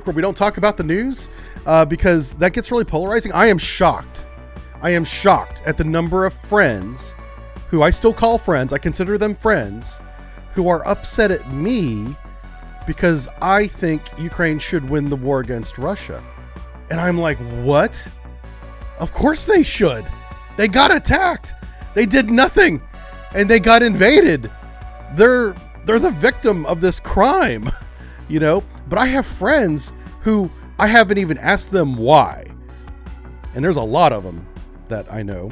where we don't talk about the news because that gets really polarizing. I am shocked at the number of friends who I still call friends, I consider them friends, who are upset at me because I think Ukraine should win the war against Russia. And I'm like, what? Of course they should. They got attacked. They did nothing and they got invaded. They're the victim of this crime, you know? But I have friends who I haven't even asked them why. And there's a lot of them that I know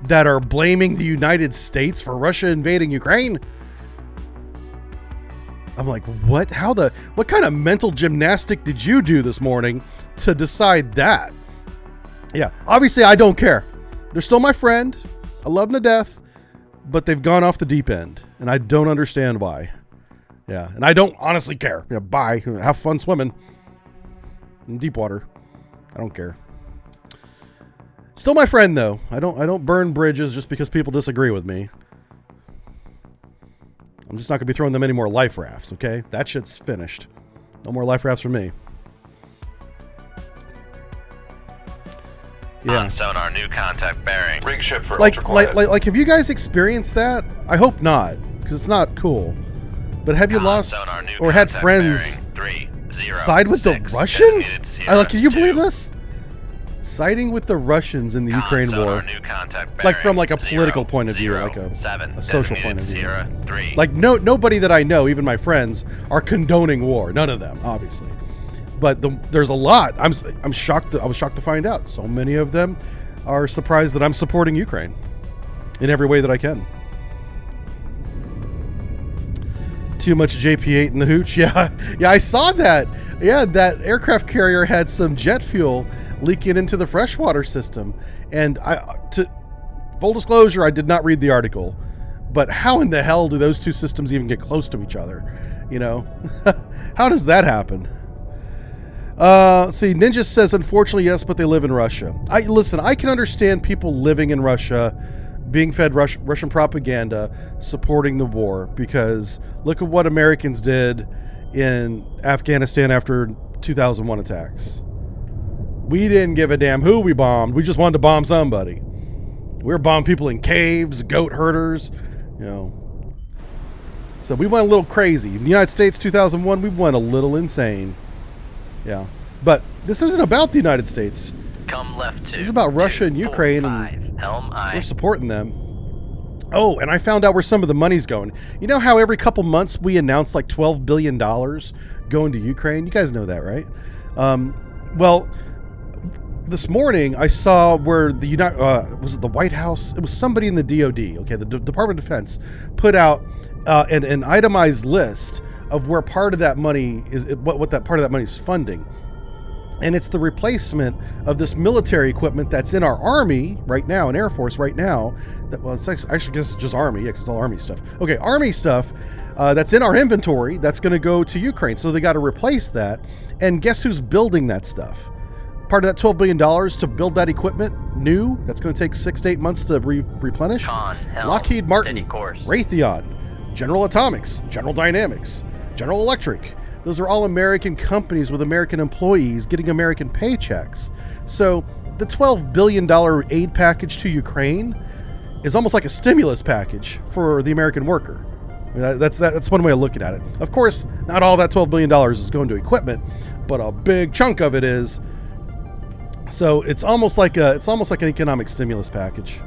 that are blaming the United States for Russia invading Ukraine. I'm like, what? What kind of mental gymnastic did you do this morning to decide that? Yeah, obviously I don't care. They're still my friend. I love them to death, but they've gone off the deep end and I don't understand why. Yeah, and I don't honestly care. Yeah, bye. Have fun swimming in deep water. I don't care. Still my friend though. I don't burn bridges just because people disagree with me. I'm just not gonna be throwing them any more life rafts, okay? That shit's finished. No more life rafts for me. Yeah. On sonar, new contact bearing. Rig ship for like ultra-quiet. have you guys experienced that? I hope not, because it's not cool. But have you lost sonar, or had friends side with the Russians? Can you believe this? Siding with the Russians in the Ukraine war. Like from like a political point of view, like a social point of view. Like nobody that I know, even my friends, are condoning war. None of them, obviously. But there's a lot. I'm shocked. I was shocked to find out so many of them are surprised that I'm supporting Ukraine in every way that I can. Too much JP8 in the hooch. Yeah, I saw that. Yeah, that aircraft carrier had some jet fuel leaking into the freshwater system. And full disclosure, I did not read the article. But how in the hell do those two systems even get close to each other? You know, how does that happen? See, Ninja says, unfortunately, yes, but they live in Russia. Listen, I can understand people living in Russia, being fed Russian propaganda, supporting the war, because look at what Americans did in Afghanistan after 2001 attacks. We didn't give a damn who we bombed. We just wanted to bomb somebody. We were bombing people in caves, goat herders, you know. So we went a little crazy. In the United States, 2001, we went a little insane. Yeah, but this isn't about the United States. Come left two. This is about Russia and Ukraine, and we're supporting them. Oh, and I found out where some of the money's going. You know how every couple months we announce like $12 billion going to Ukraine? You guys know that, right? Well, this morning I saw where was it the White House? It was somebody in the DOD, okay, the Department of Defense, put out an itemized list of where part of that money is, what that part of that money is funding. And it's the replacement of this military equipment that's in our Army right now, and Air Force right now. It's actually guess it's just Army, yeah, because it's all Army stuff. Okay, Army stuff that's in our inventory that's going to go to Ukraine. So they got to replace that. And guess who's building that stuff? Part of that $12 billion to build that equipment new, that's going to take 6 to 8 months to replenish. Lockheed Martin, Raytheon, General Atomics, General Dynamics, General Electric. Those are all American companies with American employees getting American paychecks. So the $12 billion aid package to Ukraine is almost like a stimulus package for the American worker. That's one way of looking at it. Of course, not all that $12 billion is going to equipment, but a big chunk of it is. So it's almost like an economic stimulus package.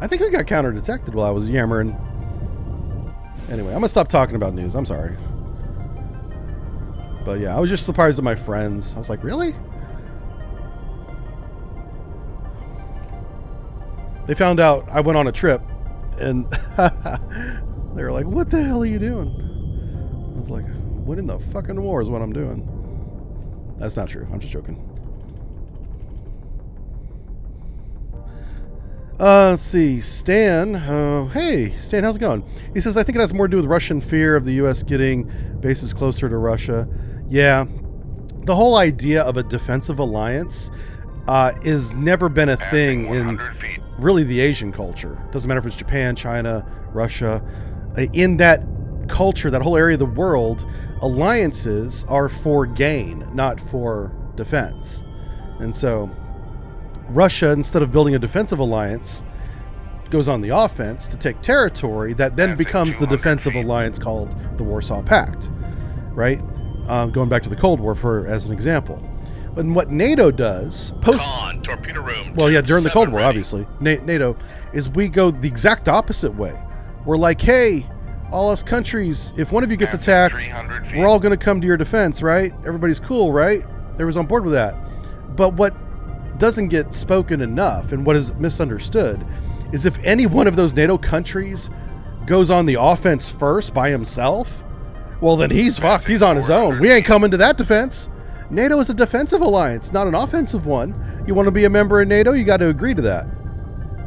I think I got counter-detected while I was yammering. Anyway, I'm going to stop talking about news. I'm sorry. But yeah, I was just surprised at my friends. I was like, really? They found out I went on a trip and they were like, what the hell are you doing? I was like, winning the fucking war is what I'm doing. That's not true. I'm just joking. Let's see, Stan. Hey, Stan, how's it going? He says, I think it has more to do with Russian fear of the U.S. getting bases closer to Russia. Yeah, the whole idea of a defensive alliance is never been a thing in really the Asian culture. Doesn't matter if it's Japan, China, Russia. In that culture, that whole area of the world, alliances are for gain, not for defense. And so Russia, instead of building a defensive alliance, goes on the offense to take territory that then becomes the defensive alliance called the Warsaw Pact, right? Going back to the Cold War as an example. And what NATO does torpedo room. Well, yeah, during the Cold War, obviously, NATO is we go the exact opposite way. We're like, hey, all us countries, if one of you gets attacked, we're all going to come to your defense, right? Everybody's cool, right? Everyone's on board with that. But what doesn't get spoken enough, and what is misunderstood, is if any one of those NATO countries goes on the offense first by himself, well, then he's fucked. He's on his own. We ain't coming to that defense. NATO is a defensive alliance, not an offensive one. You want to be a member of NATO, you got to agree to that.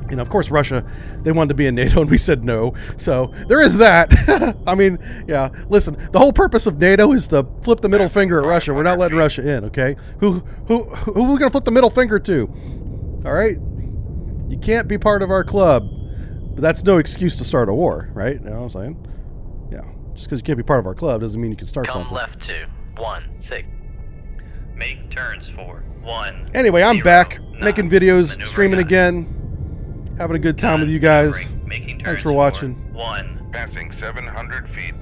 And of course, Russia, they wanted to be in NATO, and we said no. So there is that. I mean, yeah. Listen, the whole purpose of NATO is to flip the middle finger at Russia. We're not letting Russia in, okay? Who are we going to flip the middle finger to? All right? You can't be part of our club, but that's no excuse to start a war, right? You know what I'm saying? Yeah. Just because you can't be part of our club doesn't mean you can start something. Come left to 16. Make turns for 1. Anyway, I'm back making videos, streaming again. Having a good time with you guys. Thanks for watching. 1. Passing 700 feet.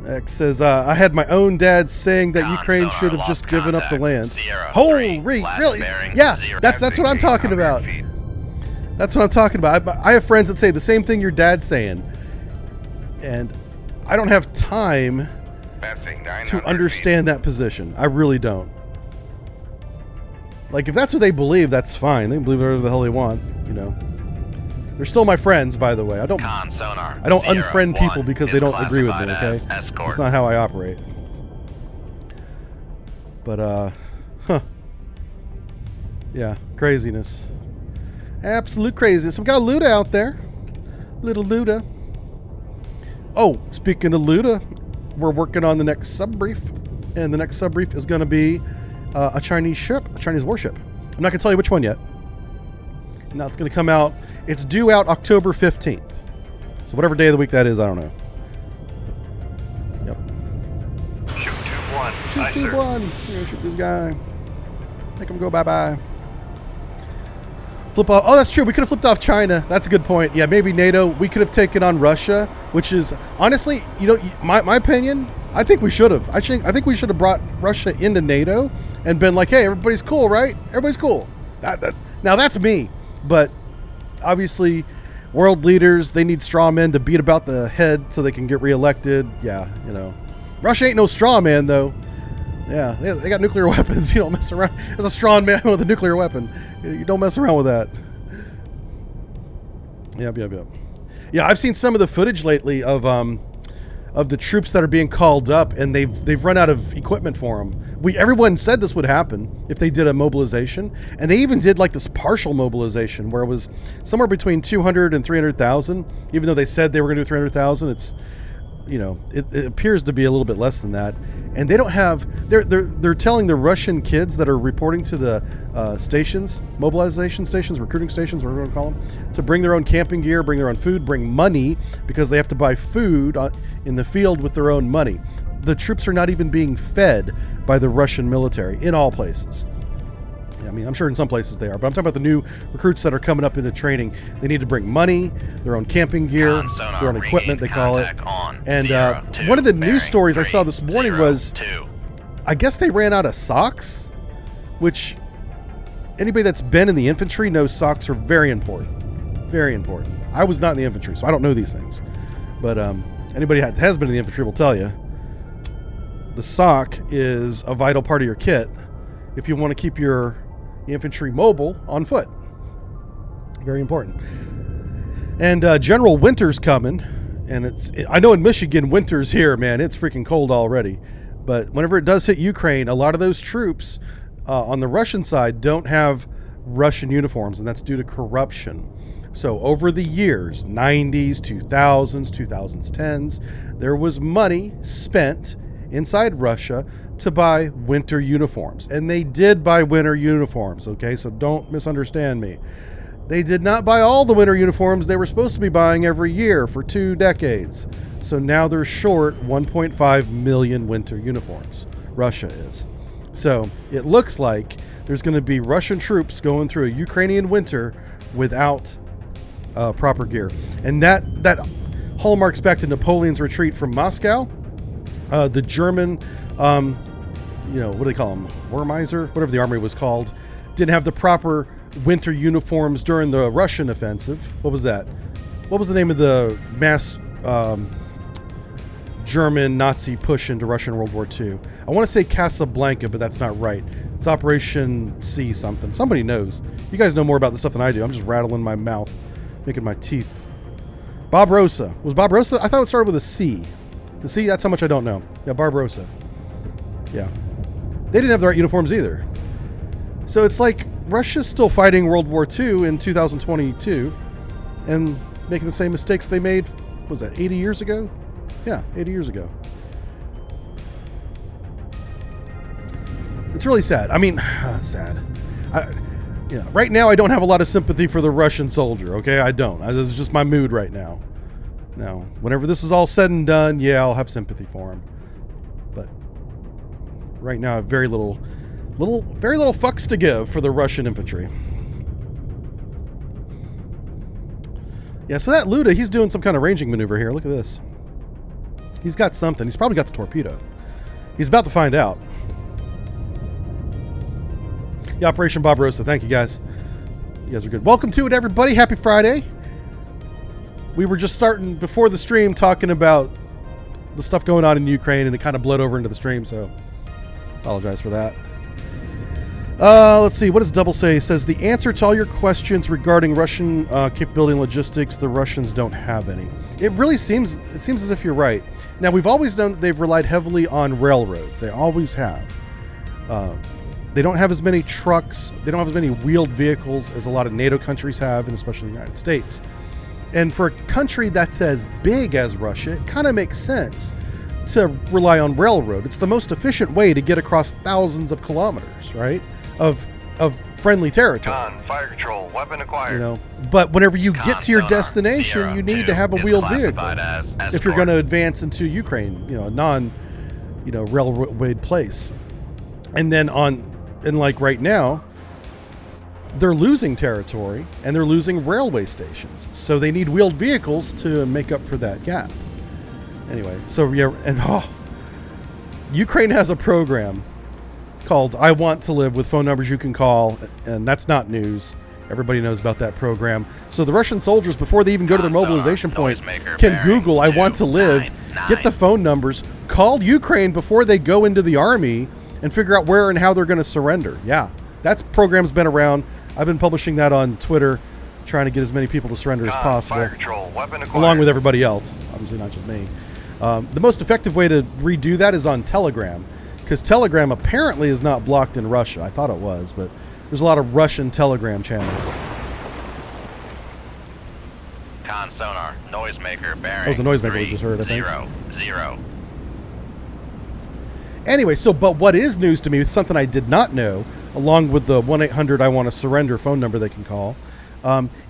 X says, I had my own dad saying that Ukraine should have just given up the land. Holy, really? Yeah, that's what I'm talking about. That's what I'm talking about. I have friends that say the same thing your dad's saying. And I don't have time to understand that position. I really don't. Like, if that's what they believe, that's fine. They can believe whatever the hell they want, you know. They're still my friends, by the way. I don't unfriend people because they don't agree with me, okay? That's not how I operate. But, yeah, craziness. Absolute craziness. We got Luda out there. Little Luda. Oh, speaking of Luda, we're working on the next sub-brief. And the next sub-brief is going to be a Chinese ship, a Chinese warship. I'm not going to tell you which one yet. Now it's going to come out. It's due out October 15th. So whatever day of the week that is, I don't know. Yep. Shoot 2-1. Shoot 2-1. You're going to shoot this guy. Make him go bye-bye. Flip off. Oh, that's true. We could have flipped off China. That's a good point. Yeah, maybe NATO. We could have taken on Russia, which is, honestly, you know, my opinion, I think we should have. I think we should have brought Russia into NATO and been like, hey, everybody's cool, right? Everybody's cool. Now, that's me. But obviously, world leaders, they need straw men to beat about the head so they can get reelected. Yeah, you know. Russia ain't no straw man, though. Yeah, they got nuclear weapons. You don't mess around. As a strong man with a nuclear weapon, you don't mess around with that. Yep. Yeah, I've seen some of the footage lately of the troops that are being called up, and they've run out of equipment for them. Everyone said this would happen if they did a mobilization, and they even did like this partial mobilization where it was somewhere between 200 and 300,000. Even though they said they were going to do 300,000, it's, you know, it appears to be a little bit less than that. And they don't have. They're telling the Russian kids that are reporting to the stations, mobilization stations, recruiting stations, whatever you want to call them, to bring their own camping gear, bring their own food, bring money, because they have to buy food in the field with their own money. The troops are not even being fed by the Russian military in all places. I mean, I'm sure in some places they are, but I'm talking about the new recruits that are coming up into training. They need to bring money, their own camping gear, their own equipment, they call it. And one of the news stories I saw this morning was, I guess they ran out of socks, which anybody that's been in the infantry knows socks are very important. Very important. I was not in the infantry, so I don't know these things. But anybody that has been in the infantry will tell you, the sock is a vital part of your kit if you want to keep your infantry mobile on foot. Very important. And General Winter's coming, and I know in Michigan winter's here, man. It's freaking cold already. But whenever it does hit Ukraine, a lot of those troops on the Russian side don't have Russian uniforms, and that's due to corruption. So over the years, 90s, 2000s, 2010s, there was money spent inside Russia to buy winter uniforms. And they did buy winter uniforms, okay? So don't misunderstand me. They did not buy all the winter uniforms they were supposed to be buying every year for 2 decades. So now they're short 1.5 million winter uniforms. Russia is. So it looks like there's going to be Russian troops going through a Ukrainian winter without proper gear. And that hallmarks back to Napoleon's retreat from Moscow. The German, what do they call them? Wehrmeister? Whatever the army was called. Didn't have the proper winter uniforms during the Russian offensive. What was that? What was the name of the mass German Nazi push into Russia in World War II? I want to say Casablanca, but that's not right. It's Operation C something. Somebody knows. You guys know more about this stuff than I do. I'm just rattling my mouth, making my teeth. Barbarossa. Was Barbarossa? I thought it started with a C. The C, that's how much I don't know. Yeah, Barbarossa. Yeah. They didn't have the right uniforms either. So it's like Russia's still fighting World War II in 2022 and making the same mistakes they made, what was that, 80 years ago? Yeah, 80 years ago. It's really sad. I mean, sad. Right now I don't have a lot of sympathy for the Russian soldier, okay? I don't. It's just my mood right now. Now, whenever this is all said and done, yeah, I'll have sympathy for him. But right now I have very little fucks to give for the Russian infantry. Yeah, so that Luda, he's doing some kind of ranging maneuver here. Look at this. He's got something. He's probably got the torpedo. He's about to find out. Yeah, Operation Barbarossa. Thank you, guys. You guys are good. Welcome to it, everybody. Happy Friday. We were just starting before the stream talking about the stuff going on in Ukraine, and it kind of bled over into the stream, so apologize for that. Let's see. What does Double say? It says the answer to all your questions regarding Russian capability and logistics, the Russians don't have any. It really seems as if you're right. Now, we've always known that they've relied heavily on railroads. They always have. They don't have as many trucks. They don't have as many wheeled vehicles as a lot of NATO countries have, and especially the United States. And for a country that's as big as Russia, it kind of makes sense to rely on railroad. It's the most efficient way to get across thousands of kilometers, right? Of friendly territory. Fire control, weapon acquired. But whenever you get to your destination, you need to have a wheeled vehicle if you're going to advance into Ukraine, a railroad place. And then like right now, they're losing territory and they're losing railway stations. So they need wheeled vehicles to make up for that gap. Anyway, so yeah, and Ukraine has a program called I Want to Live with phone numbers you can call, and that's not news. Everybody knows about that program. So the Russian soldiers, before they even go to their mobilization point, can Google I Want to Live, get the phone numbers, call Ukraine before they go into the army, and figure out where and how they're going to surrender. Yeah, that program's been around. I've been publishing that on Twitter, trying to get as many people to surrender as possible, fire control, weapon acquired. Along with everybody else, obviously not just me. The most effective way to redo that is on Telegram, because Telegram apparently is not blocked in Russia. I thought it was, but there's a lot of Russian Telegram channels. Con sonar, noisemaker, bearing. That was a noisemaker we just heard, I think. 0. Anyway, but what is news to me, it's something I did not know, along with the 1-800-I-WANT-TO-SURRENDER phone number they can call.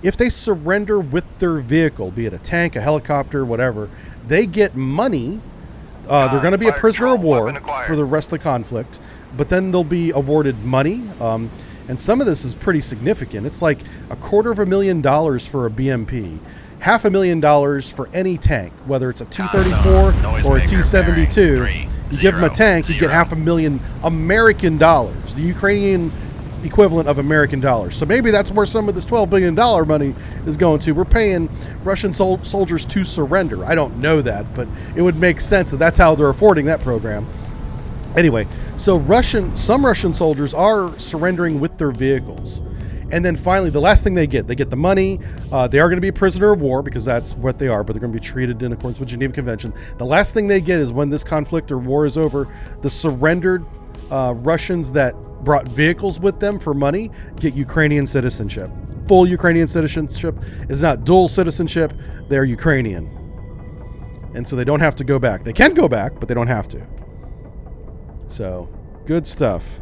If they surrender with their vehicle, be it a tank, a helicopter, whatever, they get money. They're going to be a prisoner of war for the rest of the conflict, but then they'll be awarded money. And some of this is pretty significant. It's like $250,000 for a BMP, $500,000 for any tank, whether it's a T-34 or a T-72. You give them a tank, you get $500,000 American dollars, the Ukrainian equivalent of American dollars. So maybe that's where some of this $12 billion money is going to. We're paying Russian soldiers to surrender. I don't know that, but it would make sense that that's how they're affording that program. Anyway, so some Russian soldiers are surrendering with their vehicles. And then finally, the last thing they get the money. They are going to be a prisoner of war because that's what they are, but they're going to be treated in accordance with Geneva Convention. The last thing they get is when this conflict or war is over, the surrendered Russians that brought vehicles with them for money get Ukrainian citizenship. Full Ukrainian citizenship is not dual citizenship. They're Ukrainian. And so they don't have to go back. They can go back, but they don't have to. So, good stuff.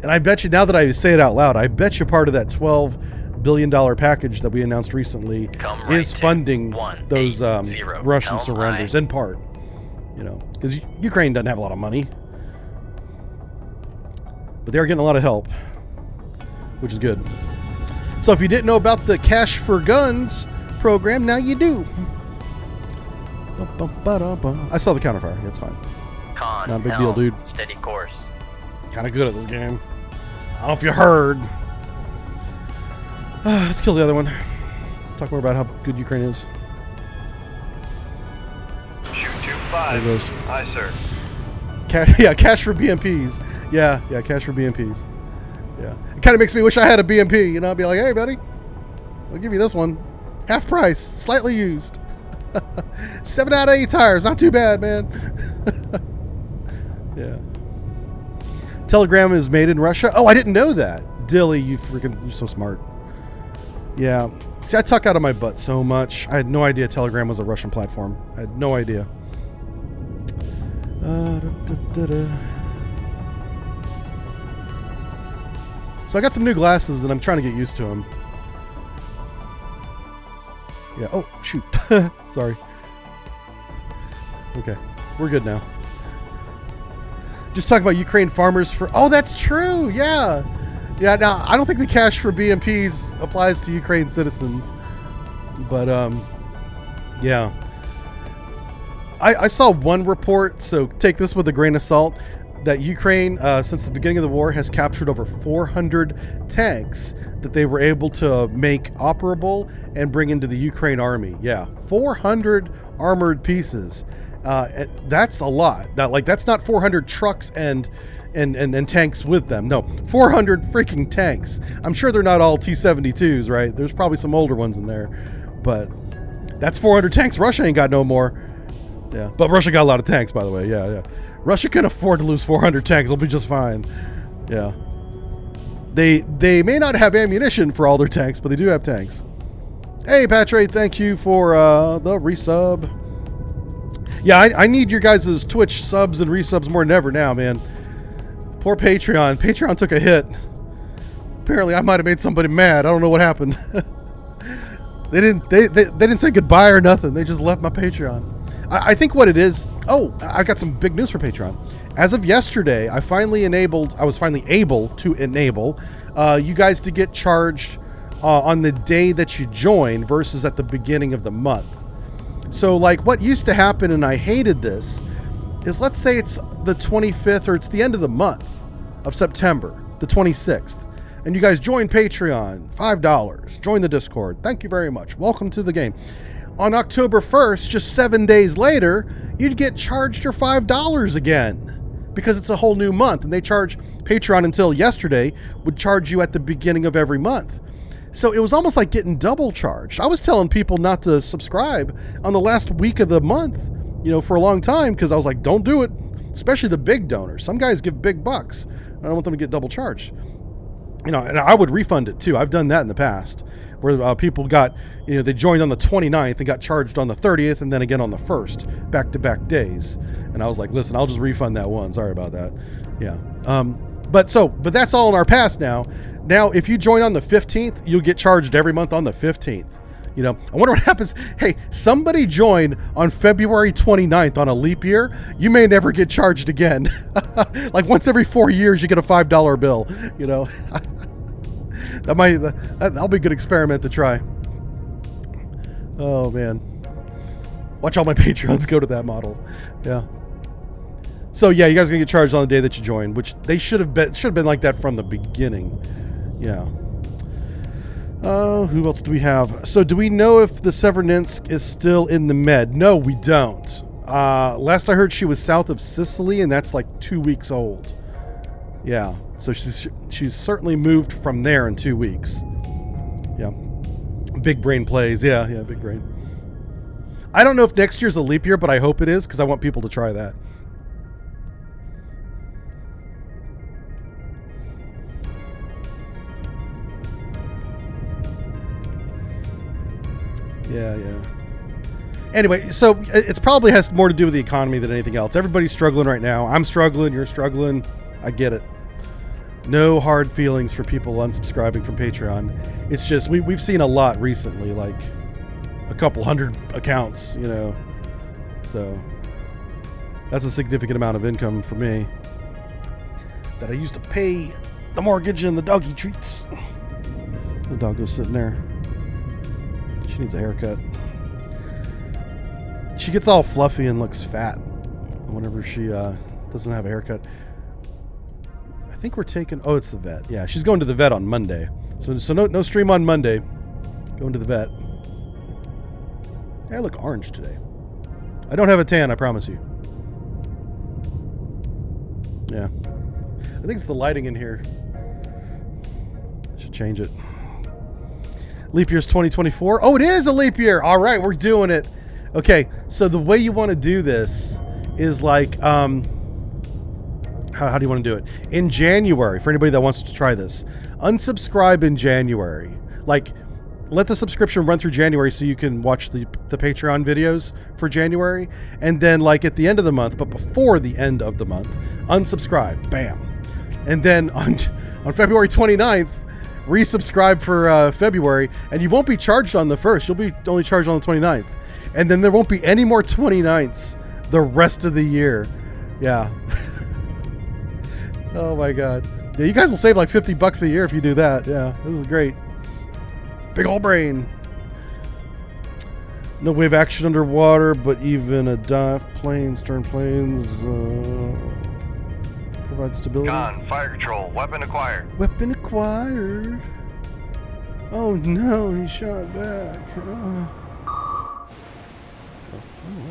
And I bet you, now that I say it out loud, I bet you part of that $12 billion package that we announced recently is funding those Russian surrenders in part. You know, because Ukraine doesn't have a lot of money, but they're getting a lot of help, which is good. So if you didn't know about the Cash for Guns program, now you do. I saw the counterfire. That's fine. Con, not a big deal, dude. Steady course. Kind of good at this game. I don't know if you heard. Let's kill the other one. Talk more about how good Ukraine is. Shoot 2-5. There it goes. Aye, sir. Cash for BMPs. Yeah, cash for BMPs. Yeah. It kind of makes me wish I had a BMP. You know, I'd be like, hey, buddy, I'll give you this one. Half price, slightly used. 7 out of 8 tires. Not too bad, man. Yeah. Telegram is made in Russia. Oh, I didn't know that. Dilly, you're so smart. Yeah. See, I talk out of my butt so much. I had no idea Telegram was a Russian platform. I had no idea. So I got some new glasses and I'm trying to get used to them. Yeah. Oh, shoot. Sorry. Okay. We're good now. Just talk about Ukraine farmers for... Oh, that's true. Yeah. Yeah. Now, I don't think the cash for BMPs applies to Ukraine citizens. But, yeah. I saw one report, so take this with a grain of salt, that Ukraine, since the beginning of the war, has captured over 400 tanks that they were able to make operable and bring into the Ukraine army. Yeah, 400 armored pieces. That's a lot. That's not 400 trucks and tanks with them. No, 400 freaking tanks. I'm sure they're not all T-72s, right? There's probably some older ones in there, but that's 400 tanks. Russia ain't got no more. Yeah, but Russia got a lot of tanks, by the way. Yeah. Russia can afford to lose 400 tanks. They'll be just fine. Yeah. They may not have ammunition for all their tanks, but they do have tanks. Hey, Patre, thank you for the resub. Yeah, I need your guys' Twitch subs and resubs more than ever now, man. Poor Patreon. Patreon took a hit. Apparently, I might have made somebody mad. I don't know what happened. They didn't say goodbye or nothing. They just left my Patreon. I think what it is... Oh, I got some big news for Patreon. As of yesterday, I was finally able to enable you guys to get charged on the day that you join versus at the beginning of the month. So, like, what used to happen, and I hated this, is let's say it's the 25th or it's the end of the month of September, the 26th, and you guys join Patreon, $5, join the Discord. Thank you very much. Welcome to the game. On October 1st, just 7 days later, you'd get charged your $5 again because it's a whole new month, and they charge Patreon until yesterday would charge you at the beginning of every month. So it was almost like getting double charged. I was telling people not to subscribe on the last week of the month, for a long time, because I was like, don't do it, especially the big donors. Some guys give big bucks. I don't want them to get double charged. And I would refund it too. I've done that in the past where people got, they joined on the 29th and got charged on the 30th and then again on the 1st, back-to-back days. And I was like, listen, I'll just refund that one. Sorry about that. Yeah. But that's all in our past now. Now, if you join on the 15th, you'll get charged every month on the 15th. I wonder what happens. Hey, somebody join on February 29th on a leap year. You may never get charged again. Like once every 4 years, you get a $5 bill, that'll be a good experiment to try. Oh man. Watch all my Patreons go to that model. Yeah. So yeah, you guys are gonna get charged on the day that you join, which they should have been like that from the beginning. Yeah. Who else do we have? So do we know if the Severnensk is still in the Med? No, we don't. Last I heard she was south of Sicily, and that's like 2 weeks old. Yeah, so she's certainly moved from there in 2 weeks. Yeah. Big brain plays. Yeah, big brain. I don't know if next year's a leap year, but I hope it is, because I want people to try that. Yeah. Anyway, so it's probably has more to do with the economy than anything else. Everybody's struggling right now. I'm struggling. You're struggling. I get it. No hard feelings for people unsubscribing from Patreon. It's just we've seen a lot recently, like a couple hundred accounts, you know. So that's a significant amount of income for me that I used to pay the mortgage and the doggy treats. The doggo's sitting there. She needs a haircut. She gets all fluffy and looks fat whenever she doesn't have a haircut. I think we're taking... Oh, it's the vet. Yeah, she's going to the vet on Monday. So no stream on Monday. Going to the vet. Hey, I look orange today. I don't have a tan, I promise you. Yeah. I think it's the lighting in here. I should change it. Leap year's 2024. Oh, it is a leap year. All right, we're doing it. Okay, so the way you want to do this is like, how do you want to do it? In January, for anybody that wants to try this, unsubscribe in January. Like, let the subscription run through January so you can watch the Patreon videos for January. And then, like, at the end of the month, but before the end of the month, unsubscribe. Bam. And then on February 29th, resubscribe for February, and you won't be charged on the 1st. You'll be only charged on the 29th. And then there won't be any more 29ths the rest of the year. Yeah. Oh my God. Yeah, you guys will save like $50 a year if you do that. Yeah, this is great. Big old brain. No wave action underwater, but even a dive plane, stern planes, provide stability. Gone. Fire control. Weapon acquired. Weapon acquired. Oh no, he shot back. Oh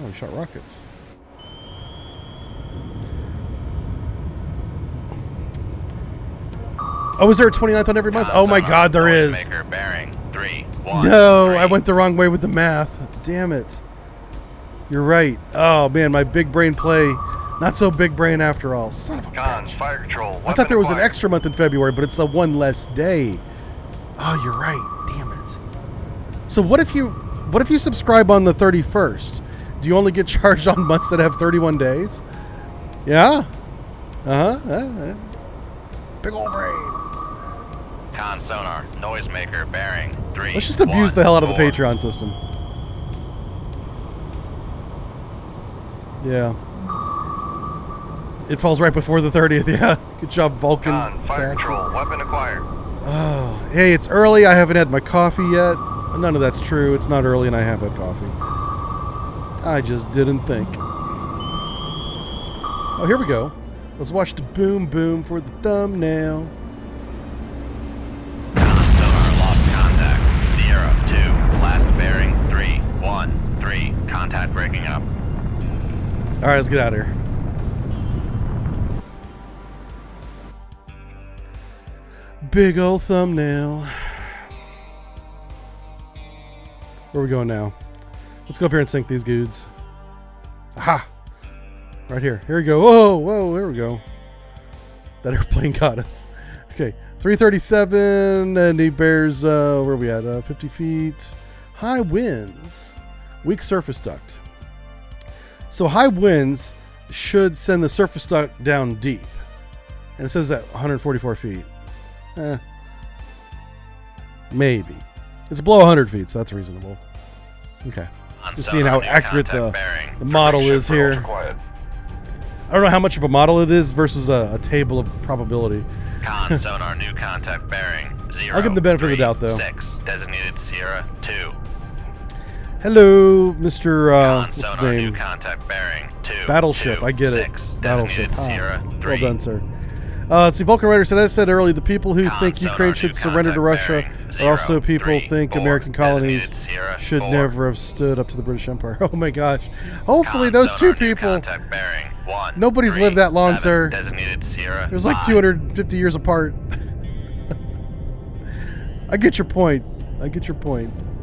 wow, he shot rockets. Oh, is there a 29th on every month? Oh my God, there is. Bearing 3, 1, no, 3. I went the wrong way with the math. Damn it. You're right. Oh man, my big brain play. Not so big brain after all. Son of a Gone. bitch. Fire control. I thought there was an extra month in February, but it's a one less day. Oh, you're right. Damn it. So what if you subscribe on the 31st? Do you only get charged on months that have 31 days? Yeah. Uh-huh. Big old brain. Con sonar, noisemaker, bearing 3. Let's just abuse 1, the hell out of the 4. Patreon system. Yeah. It falls right before the 30th. Yeah. Good job, Vulcan. Gone. Fire control. Weapon acquired. Oh, hey, it's early. I haven't had my coffee yet. None of that's true. It's not early and I have had coffee. I just didn't think. Oh, here we go. Let's watch the boom boom for the thumbnail. Sonar lost contact. Sierra 2. Last bearing 3, 1, 3. Contact breaking up. All right, let's get out of here. Big old thumbnail. Where are we going now? Let's go up here and sink these dudes. Aha! Right here. Here we go. Whoa, there we go. That airplane got us. Okay, 337, and he bears, where are we at? 50 feet. High winds. Weak surface duct. So high winds should send the surface duct down deep. And it says that 144 feet. Maybe. It's below 100 feet, so that's reasonable. Okay. Just seeing how accurate the model is here. Quiet. I don't know how much of a model it is versus a table of probability. Con sonar, new contact bearing 0. I'll give him the benefit of the doubt, though. 6. Designated Sierra 2. Hello, Mr. Con what's his sonar, new name? contact bearing 2. Battleship. 2, I get 6. it. Battleship. Designated Sierra 3. Well done, sir. Let's see, Vulcan Writer said, as I said earlier, the people who Con think sonar, Ukraine new should surrender to contact Russia bearing are also 0, people 3, who think 4. American colonies Designated Sierra should 4. never have stood up to the British Empire. Oh my gosh. Hopefully Con those sonar, two new people... contact bearing 1, Nobody's 3, lived that long, 7. sir. Designated Sierra It was like 5. 250 years apart. I get your point.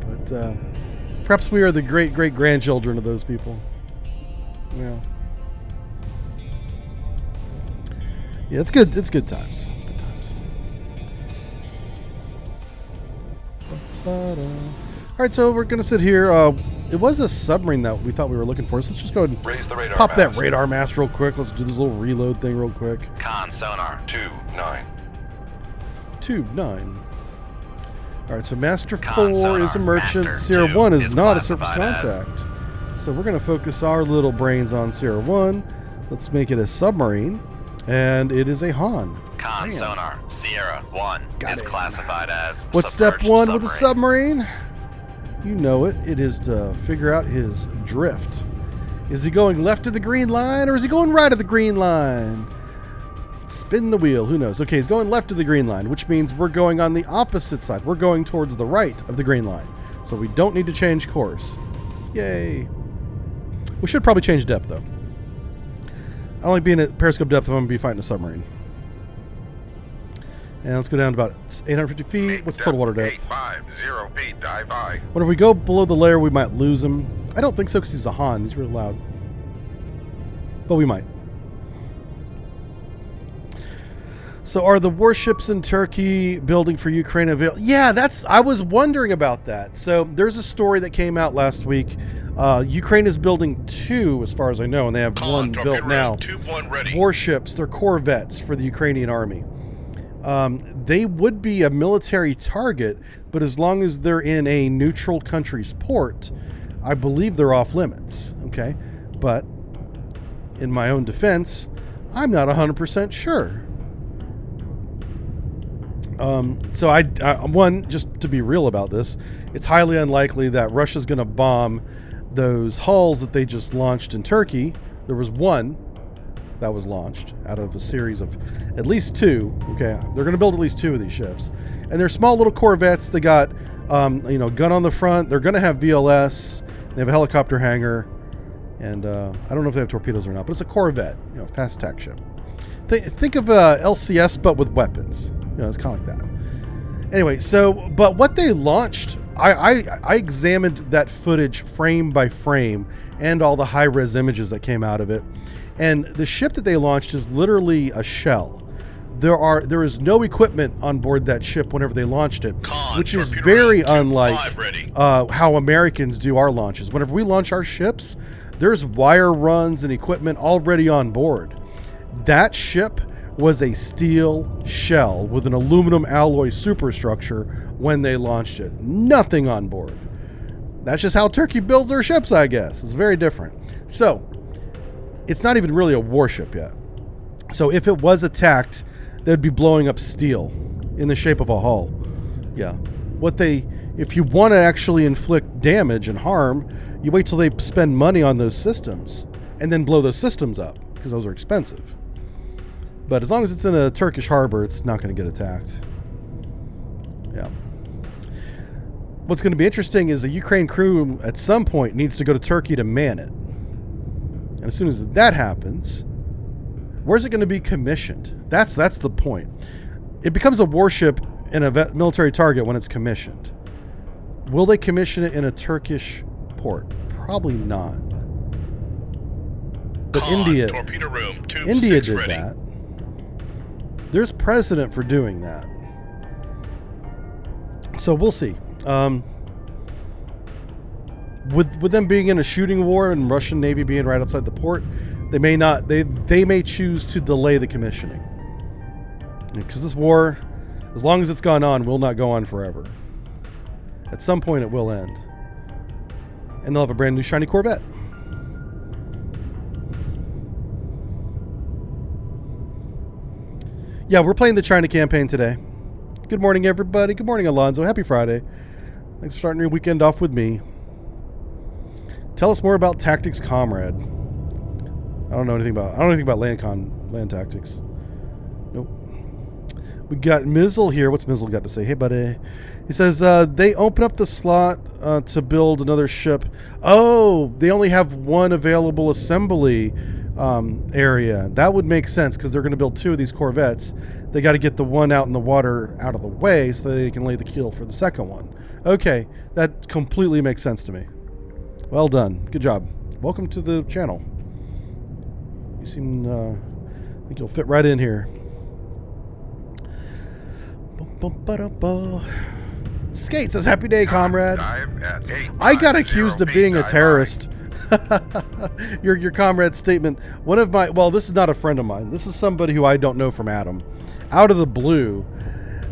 But perhaps we are the great-great-grandchildren of those people. Yeah. Yeah, it's good. It's good times. All right, so we're gonna sit here. It was a submarine that we thought we were looking for, so let's just go ahead and Raise the radar pop that mast. radar mast real quick. Let's do this little reload thing real quick. Con sonar. 2-9. Tube 9. All right, so Master Con 4 is a sonar, merchant. Master Sierra 2 1 is is not a surface classified contact. So we're going to focus our little brains on Sierra 1. Let's make it a submarine. And it is a Han. Con Damn. sonar, Sierra 1 Got is it. classified as What's step submerged 1 with a submarine. submarine? You know it. It is to figure out his drift. Is he going left of the green line or is he going right of the green line? Spin the wheel. Who knows? Okay, he's going left of the green line, which means we're going on the opposite side. We're going towards the right of the green line. So we don't need to change course. Yay. We should probably change depth, though. I don't like being at periscope depth if I'm going to be fighting a submarine. And let's go down to about 850 feet. What's the total water depth? 850 feet, dive high. What if we go below the layer, we might lose him? I don't think so because he's a Han. He's really loud. But we might. So are the warships in Turkey building for Ukraine available? Yeah, I was wondering about that. So there's a story that came out last week. Ukraine is building 2, as far as I know, and they have 1 built now. Tube 1 ready. Warships, they're corvettes for the Ukrainian army. They would be a military target, but as long as they're in a neutral country's port, I believe they're off limits. Okay, but in my own defense, I'm not 100% sure. So one, just to be real about this, it's highly unlikely that Russia's going to bomb those hulls that they just launched in Turkey. There was 1 that was launched out of a series of at least 2. Okay, they're going to build at least 2 of these ships, and they're small little corvettes. They got, gun on the front. They're going to have VLS. They have a helicopter hangar, and I don't know if they have torpedoes or not, but it's a corvette, fast attack ship. Think of LCS but with weapons. It's kind of like that. Anyway, but what they launched, I examined that footage frame by frame and all the high-res images that came out of it. And the ship that they launched is literally a shell. There is no equipment on board that ship whenever they launched it, which is very unlike how Americans do our launches. Whenever we launch our ships, there's wire runs and equipment already on board. That ship was a steel shell with an aluminum alloy superstructure when they launched it. Nothing on board. That's just how Turkey builds their ships, I guess. It's very different. So, it's not even really a warship yet. So if it was attacked, they'd be blowing up steel in the shape of a hull. Yeah. If you want to actually inflict damage and harm, you wait till they spend money on those systems and then blow those systems up because those are expensive. But as long as it's in a Turkish harbor, it's not going to get attacked. Yeah. What's going to be interesting is a Ukraine crew at some point needs to go to Turkey to man it. And as soon as that happens, where's it going to be commissioned? That's the point. It becomes a warship and a military target when it's commissioned. Will they commission it in a Turkish port? Probably not. But India did that. There's precedent for doing that. So we'll see. With them being in a shooting war and Russian Navy being right outside the port, they may choose to delay the commissioning. Because this war, as long as it's gone on, will not go on forever. At some point it will end. And they'll have a brand new shiny Corvette. Yeah, we're playing the China campaign today. Good morning, everybody. Good morning, Alonzo. Happy Friday. Thanks for starting your weekend off with me. Tell us more about Tactics Comrade. I don't know anything about land tactics. Nope. We got Mizzle here. What's Mizzle got to say? Hey, buddy. He says they open up the slot to build another ship. Oh, they only have one available assembly area. That would make sense because they're going to build 2 of these Corvettes. They got to get the one out in the water out of the way so they can lay the keel for the second one. Okay, that completely makes sense to me. Well done. Good job. Welcome to the channel. You seem, I think you'll fit right in here. Skate says, happy day, comrade. I got accused of being a terrorist. Your comrade's statement. Well, this is not a friend of mine. This is somebody who I don't know from Adam. Out of the blue,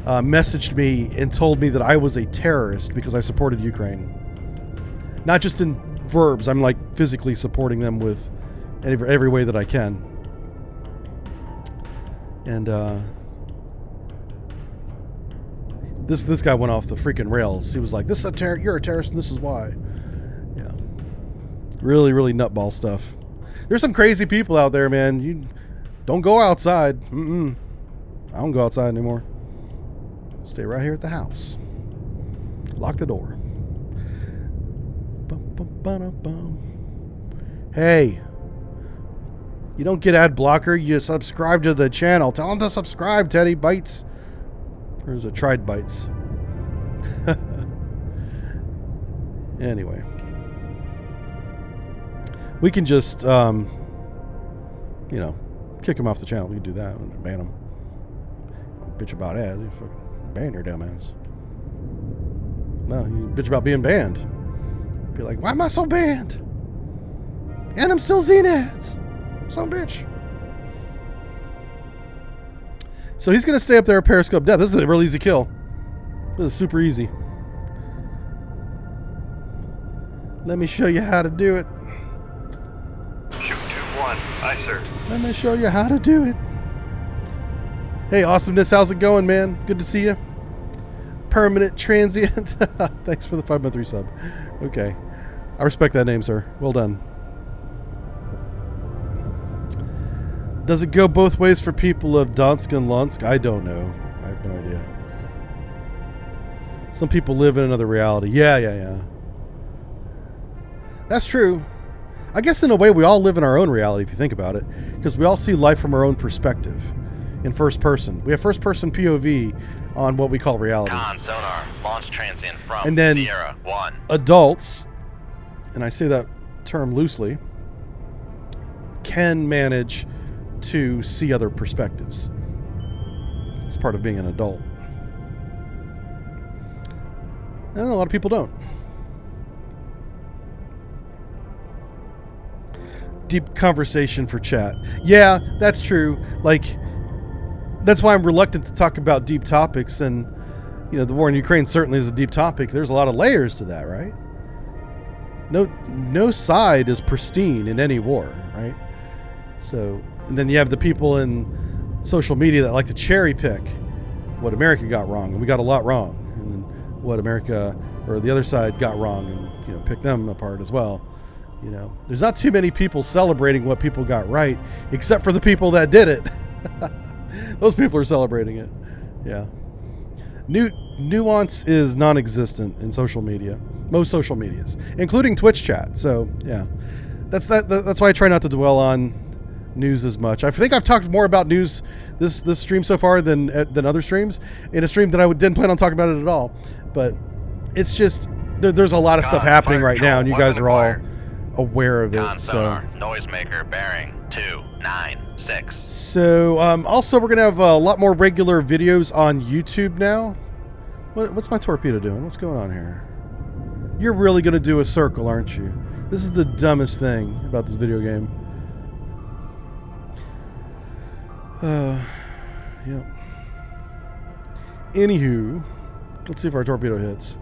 messaged me and told me that I was a terrorist because I supported Ukraine. Not just in verbs, I'm like physically supporting them with every way that I can. And this guy went off the freaking rails. He was like, "This is you're a terrorist, and this is why." Yeah, really, really nutball stuff. There's some crazy people out there, man. You don't go outside. I don't go outside anymore. Stay right here at the house. Lock the door. Hey, you don't get ad blocker. You subscribe to the channel. Tell them to subscribe, Teddy Bites. Or is it Tried Bites? Anyway. We can just, you know, kick him off the channel. We can do that and ban him. Bitch about ads. You fucking ban your dumb ass. No, you bitch about being banned. Be like, why am I so banned? And I'm still seeing ads. Some bitch. So he's going to stay up there at Periscope Death. This is a real easy kill. This is super easy. Let me show you how to do it. Shoot 2-1. Aye, sir. Let me show you how to do it. Hey, Awesomeness, how's it going, man? Good to see you. Permanent Transient. Thanks for the 5-month resub. Okay. I respect that name, sir. Well done. Does it go both ways for people of Donsk and Luhansk? I don't know. I have no idea. Some people live in another reality. Yeah. That's true. I guess in a way we all live in our own reality if you think about it. Because we all see life from our own perspective. In first person. We have first person POV on what we call reality. Con sonar. Launch transient from and then Sierra 1. Adults, and I say that term loosely, can manage to see other perspectives. It's part of being an adult. And a lot of people don't. Deep conversation for chat. Yeah, that's true. Like, that's why I'm reluctant to talk about deep topics. And, you know, the war in Ukraine certainly is a deep topic. There's a lot of layers to that, right? No side is pristine in any war, right? So, and then you have the people in social media that like to cherry pick what America got wrong, and we got a lot wrong, and what America or the other side got wrong, and, you know, pick them apart as well. You know, there's not too many people celebrating what people got right, except for the people that did it. Those people are celebrating it. Yeah. Nuance is non-existent in social media. Most social medias, including Twitch chat. So, yeah. That's why I try not to dwell on news as much. I think I've talked more about news this stream so far than other streams. In a stream that I didn't plan on talking about it at all. But it's just there's a lot of stuff happening right now, and you guys are all aware of it. So noisemaker bearing 296. So also we're gonna have a lot more regular videos on YouTube now. What's my torpedo doing? What's going on here? You're really gonna do a circle, aren't you? This is the dumbest thing about this video game. Yep. Anywho, let's see if our torpedo hits.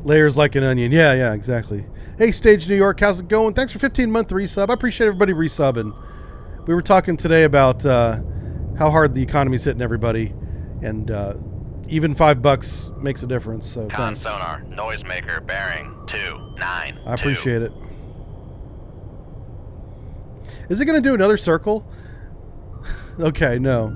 Layers like an onion. Yeah, exactly. Hey, Stage New York, how's it going? Thanks for 15-month resub. I appreciate everybody resubbing. We were talking today about how hard the economy's hitting everybody, and even $5 makes a difference. So Con thanks. sonar noisemaker bearing 292. I appreciate it. Is it going to do another circle? Okay, no.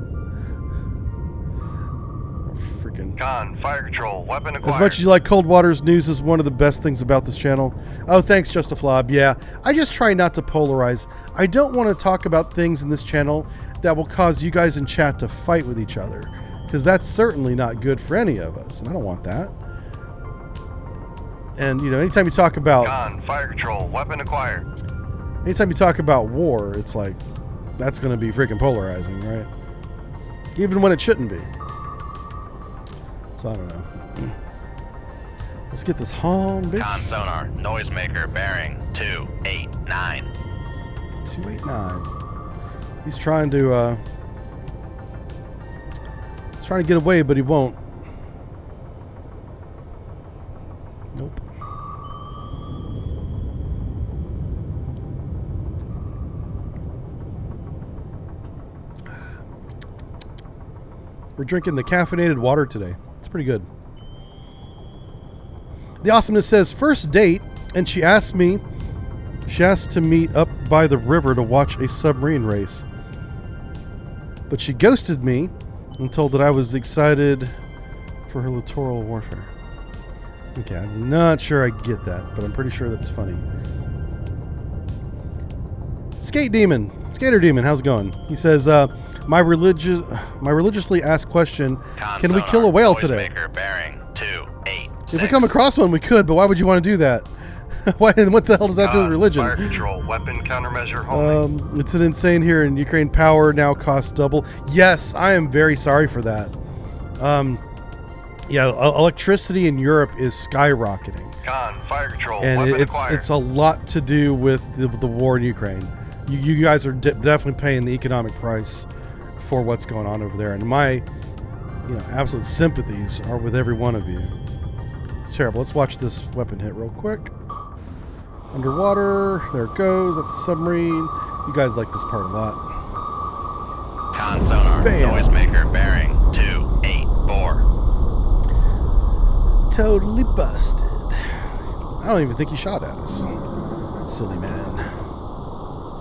Freaking. Con, fire control, weapon acquired. As much as you like Cold Water's news is one of the best things about this channel. Oh, thanks, Justiflob. Yeah, I just try not to polarize. I don't want to talk about things in this channel that will cause you guys in chat to fight with each other, because that's certainly not good for any of us, and I don't want that. And, you know, anytime you talk about... Con, fire control, weapon acquired. Anytime you talk about war, it's like, that's going to be freaking polarizing, right? Even when it shouldn't be. So I don't know. Let's get this home, bitch. Con sonar, noisemaker bearing 289. 289. He's trying to get away, but he won't. Nope. We're drinking the caffeinated water today. It's pretty good. The Awesomeness says, first date, and she asked to meet up by the river to watch a submarine race. But she ghosted me and told that I was excited for her littoral warfare. Okay, I'm not sure I get that, but I'm pretty sure that's funny. Skater Demon, how's it going? He says, my religiously asked question, can we kill a whale today? Bearing 286. If we come across one, we could, but why would you want to do that? What the hell does that do with religion? Fire control, weapon countermeasure only. It's an insane here in Ukraine. Power now costs double. Yes, I am very sorry for that. Yeah, electricity in Europe is skyrocketing. Con, fire control, And weapon it's acquired. a lot to do with the war in Ukraine. You guys are definitely paying the economic price for what's going on over there. And my absolute sympathies are with every one of you. It's terrible. Let's watch this weapon hit real quick. Underwater. There it goes. That's a submarine. You guys like this part a lot. Con sonar, Bam. noisemaker bearing 284. Totally busted. I don't even think he shot at us. Silly man.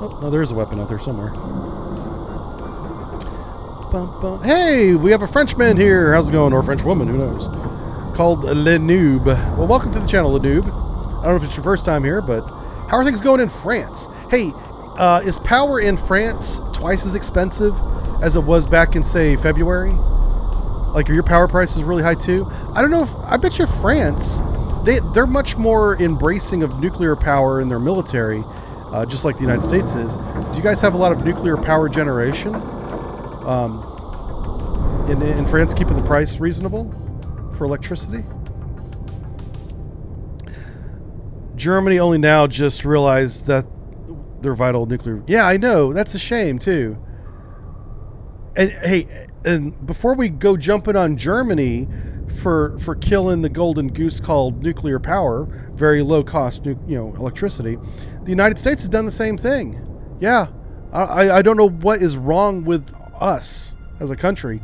Oh, no, there is a weapon out there somewhere. Bum, bum. Hey, we have a Frenchman here. How's it going? Or a French woman, who knows? Called Le Noob. Well, welcome to the channel, Le Noob. I don't know if it's your first time here, but how are things going in France? Hey, is power in France twice as expensive as it was back in, say, February? Like, are your power prices really high too? I don't know if, I bet you France, they're much more embracing of nuclear power in their military, just like the United States is. Do you guys have a lot of nuclear power generation? In France, keeping the price reasonable for electricity? Germany only now just realized that their vital nuclear... Yeah, I know. That's a shame, too. And hey, and before we go jumping on Germany for killing the golden goose called nuclear power, very low cost electricity, the United States has done the same thing. Yeah, I don't know what is wrong with us as a country.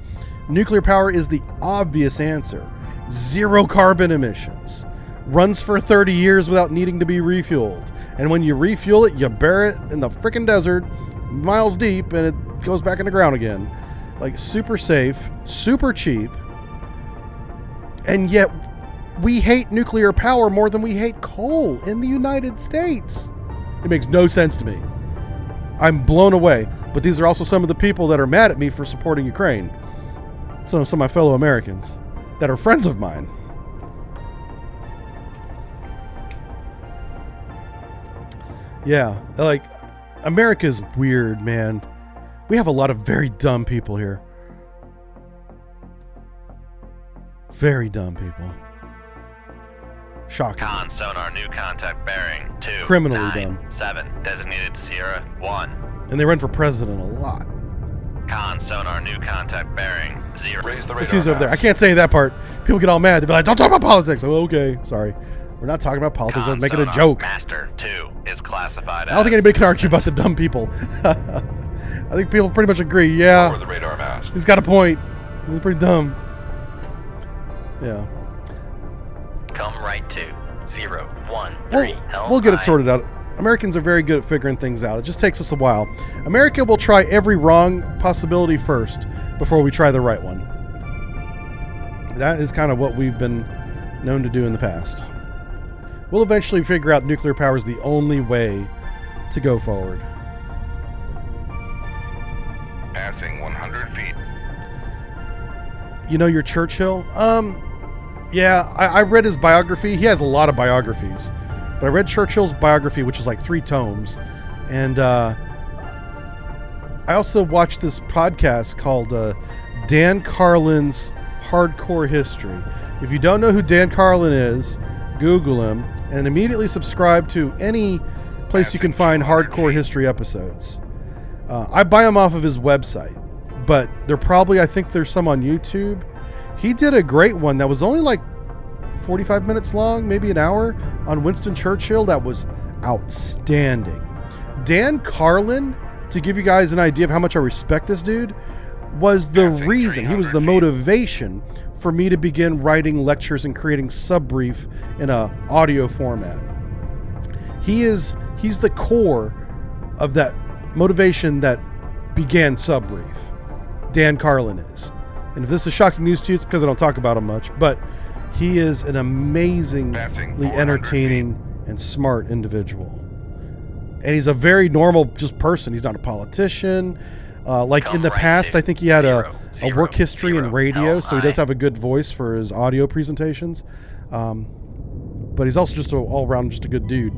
Nuclear power is the obvious answer. Zero carbon emissions. Runs for 30 years without needing to be refueled. And when you refuel it, you bury it in the freaking desert, miles deep, and it goes back in the ground again. Like, super safe, super cheap. And yet, we hate nuclear power more than we hate coal in the United States. It makes no sense to me. I'm blown away. But these are also some of the people that are mad at me for supporting Ukraine. Some of my fellow Americans that are friends of mine. Yeah, like, America's weird, man. We have a lot of very dumb people here. Very dumb people. Shocking. Con sonar, new contact bearing 2 Criminally 9 dumb. 7, designated Sierra 1. And they run for president a lot. Con sonar, new contact bearing 0. Raise the Let's radar use over there. I mast. can't say that part. People get all mad. They'll be like, don't talk about politics. Oh, okay, sorry. We're not talking about politics. I'm making a sonar, joke. Master 2 is classified I don't think anybody can argue about the dumb people. I think people pretty much agree. Lower Yeah, the radar mast. he's got a point. He's pretty dumb. Yeah. Come right to 013. We'll get it sorted out. Americans are very good at figuring things out. It just takes us a while. America will try every wrong possibility first before we try the right one. That is kind of what we've been known to do in the past. We'll eventually figure out nuclear power is the only way to go forward. Passing 100 feet. You know your Churchill? Yeah, I read his biography. He has a lot of biographies. But I read Churchill's biography, which is like 3 tomes. And I also watched this podcast called Dan Carlin's Hardcore History. If you don't know who Dan Carlin is, Google him, and immediately subscribe to any place you can find hardcore history episodes. I buy them off of his website, but I think there's some on YouTube. He did a great one that was only like 45 minutes long, maybe an hour, on Winston Churchill. That was outstanding. Dan Carlin, to give you guys an idea of how much I respect this dude, was the reason, he was the motivation for me to begin writing lectures and creating Subbrief in a audio format. He's the core of that motivation that began Subbrief. Dan Carlin is. And if this is shocking news to you, it's because I don't talk about him much, but he is an amazingly entertaining and smart individual. And he's a very normal just person. He's not a politician. Like in the past, I think he had a work history in radio, so he does have a good voice for his audio presentations. But he's also just all-around just a good dude.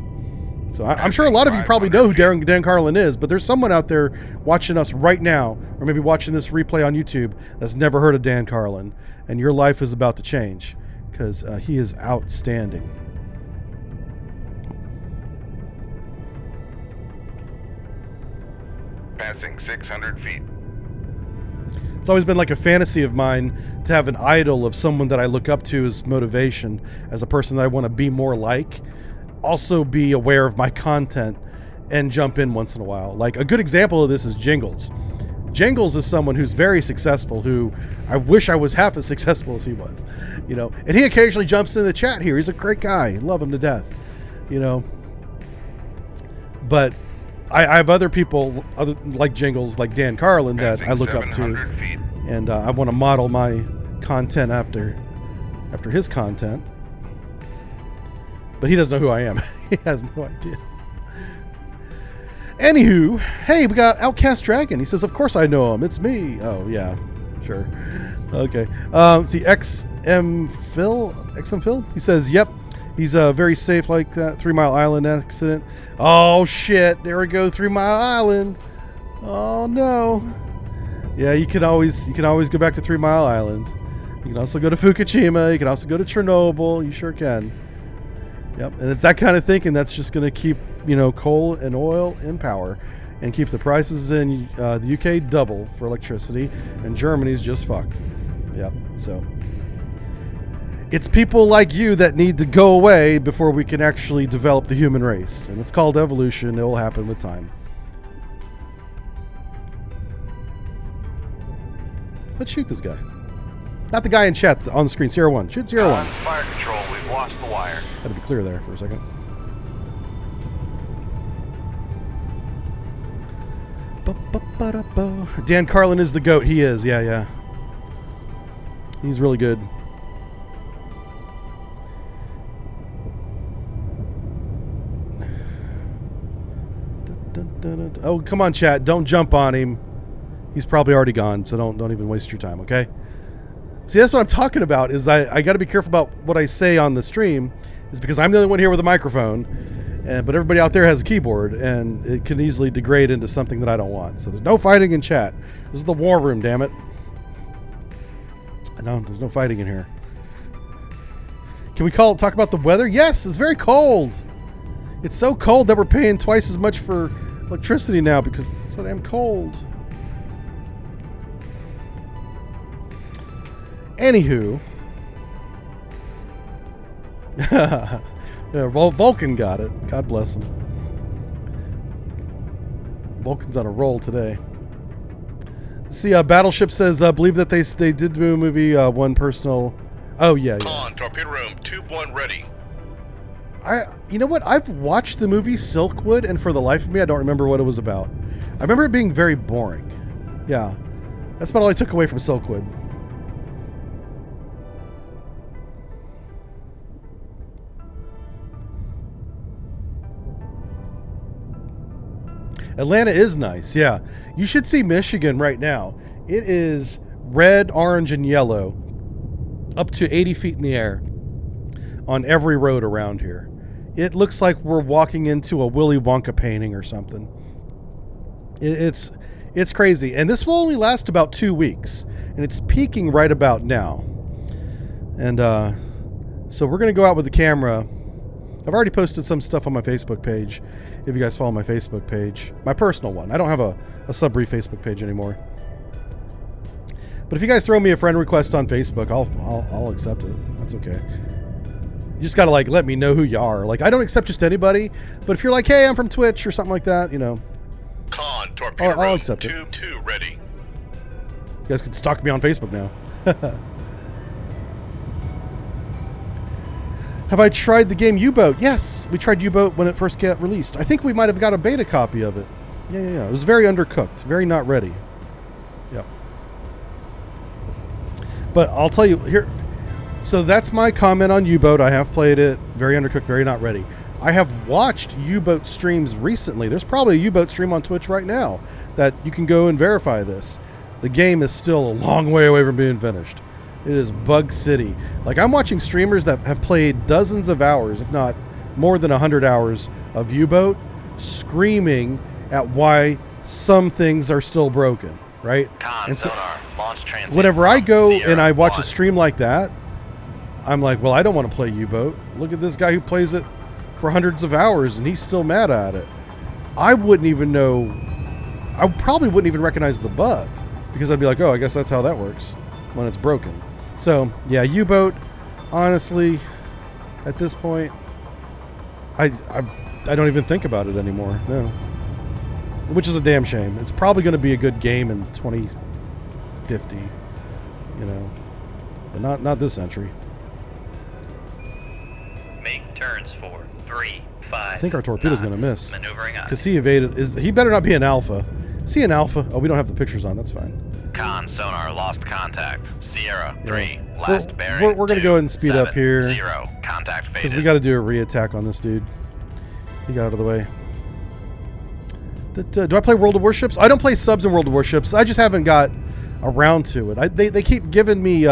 So I'm sure a lot of you probably know who Dan Carlin is, but there's someone out there watching us right now, or maybe watching this replay on YouTube, that's never heard of Dan Carlin, and your life is about to change, because he is outstanding. Passing 600 feet. It's always been like a fantasy of mine to have an idol of someone that I look up to as motivation, as a person that I want to be more like. Also be aware of my content and jump in once in a while. Like a good example of this is Jingles. Jingles is someone who's very successful, who I wish I was half as successful as he was, you know, and he occasionally jumps in the chat here. He's a great guy. Love him to death, you know, but I have other people like Jingles, like Dan Carlin, that I look up to, and I want to model my content after his content. But he doesn't know who I am. He has no idea. Anywho, hey, we got Outcast Dragon. He says, of course I know him. It's me. Oh, yeah, sure. Okay. Let's see, XM Phil? He says, yep, he's very safe like that 3 Mile Island accident. Oh, shit. There we go, 3 Mile Island. Oh, no. Yeah, you can always go back to 3 Mile Island. You can also go to Fukushima. You can also go to Chernobyl. You sure can. Yep, and it's that kind of thinking that's just going to keep, you know, coal and oil in power and keep the prices in the UK double for electricity, and Germany's just fucked. Yep, so it's people like you that need to go away before we can actually develop the human race, and it's called evolution. It will happen with time. Let's shoot this guy. Not the guy in chat on the screen. Sierra 1. Shoot Sierra 1. Fire control, we've lost the wire. Had to be clear there for a second. Dan Carlin is the GOAT. He is. Yeah. He's really good. Oh, come on, chat. Don't jump on him. He's probably already gone, so don't even waste your time, okay? See, that's what I'm talking about, is I got to be careful about what I say on the stream, is because I'm the only one here with a microphone, but everybody out there has a keyboard, and it can easily degrade into something that I don't want. So there's no fighting in chat. This is the war room, damn it. No, there's no fighting in here. Can we talk about the weather? Yes, it's very cold. It's so cold that we're paying twice as much for electricity now because it's so damn cold. Anywho, yeah, Vulcan got it. God bless him. Vulcan's on a roll today. See, Battleship says, believe that they did do a movie, one personal. Oh yeah. On torpedo room, tube 1 ready. You know what? I've watched the movie Silkwood, and for the life of me, I don't remember what it was about. I remember it being very boring. Yeah, that's about all I took away from Silkwood. Atlanta is nice, yeah. You should see Michigan right now. It is red, orange, and yellow, up to 80 feet in the air on every road around here. It looks like we're walking into a Willy Wonka painting or something. It's crazy. And this will only last about 2 weeks. And it's peaking right about now. And So we're going to go out with the camera. I've already posted some stuff on my Facebook page. If you guys follow my Facebook page, my personal one. I don't have a sub-brief Facebook page anymore. But if you guys throw me a friend request on Facebook, I'll accept it. That's okay. You just gotta like let me know who you are. Like I don't accept just anybody, but if you're like, hey, I'm from Twitch or something like that, you know. Con, torpedo I'll room, accept it. tube 2 ready. You guys can stalk me on Facebook now. Have I tried the game U-Boat? Yes, we tried U-Boat when it first got released. I think we might have got a beta copy of it. Yeah. It was very undercooked, very not ready. Yep. But I'll tell you here. So that's my comment on U-Boat. I have played it. Very undercooked, very not ready. I have watched U-Boat streams recently. There's probably a U-Boat stream on Twitch right now that you can go and verify this. The game is still a long way away from being finished. It is Bug City. Like I'm watching streamers that have played dozens of hours, if not more than 100 hours of U-Boat, screaming at why some things are still broken, right? And so whenever I go and I watch a stream like that, I'm like, well, I don't want to play U-Boat. Look at this guy who plays it for hundreds of hours and he's still mad at it. I wouldn't even know. I probably wouldn't even recognize the bug because I'd be like, oh, I guess that's how that works when it's broken. So yeah, U-Boat, honestly, at this point, I don't even think about it anymore. No, which is a damn shame. It's probably going to be a good game in 2050, you know, but not this century. Make turns for 3, 5. I think our torpedo's going to miss Maneuvering up. because he evaded. He better not be an alpha. Is he an alpha? Oh, we don't have the pictures on. That's fine. Con sonar lost contact. Sierra 3 Yeah. last bearing. We're gonna go ahead and speed up here 0 contact because faded. we got to do a re-attack on this dude. He got out of the way. Do I play World of Warships? I don't play subs in World of Warships. I just haven't got around to it. They keep giving me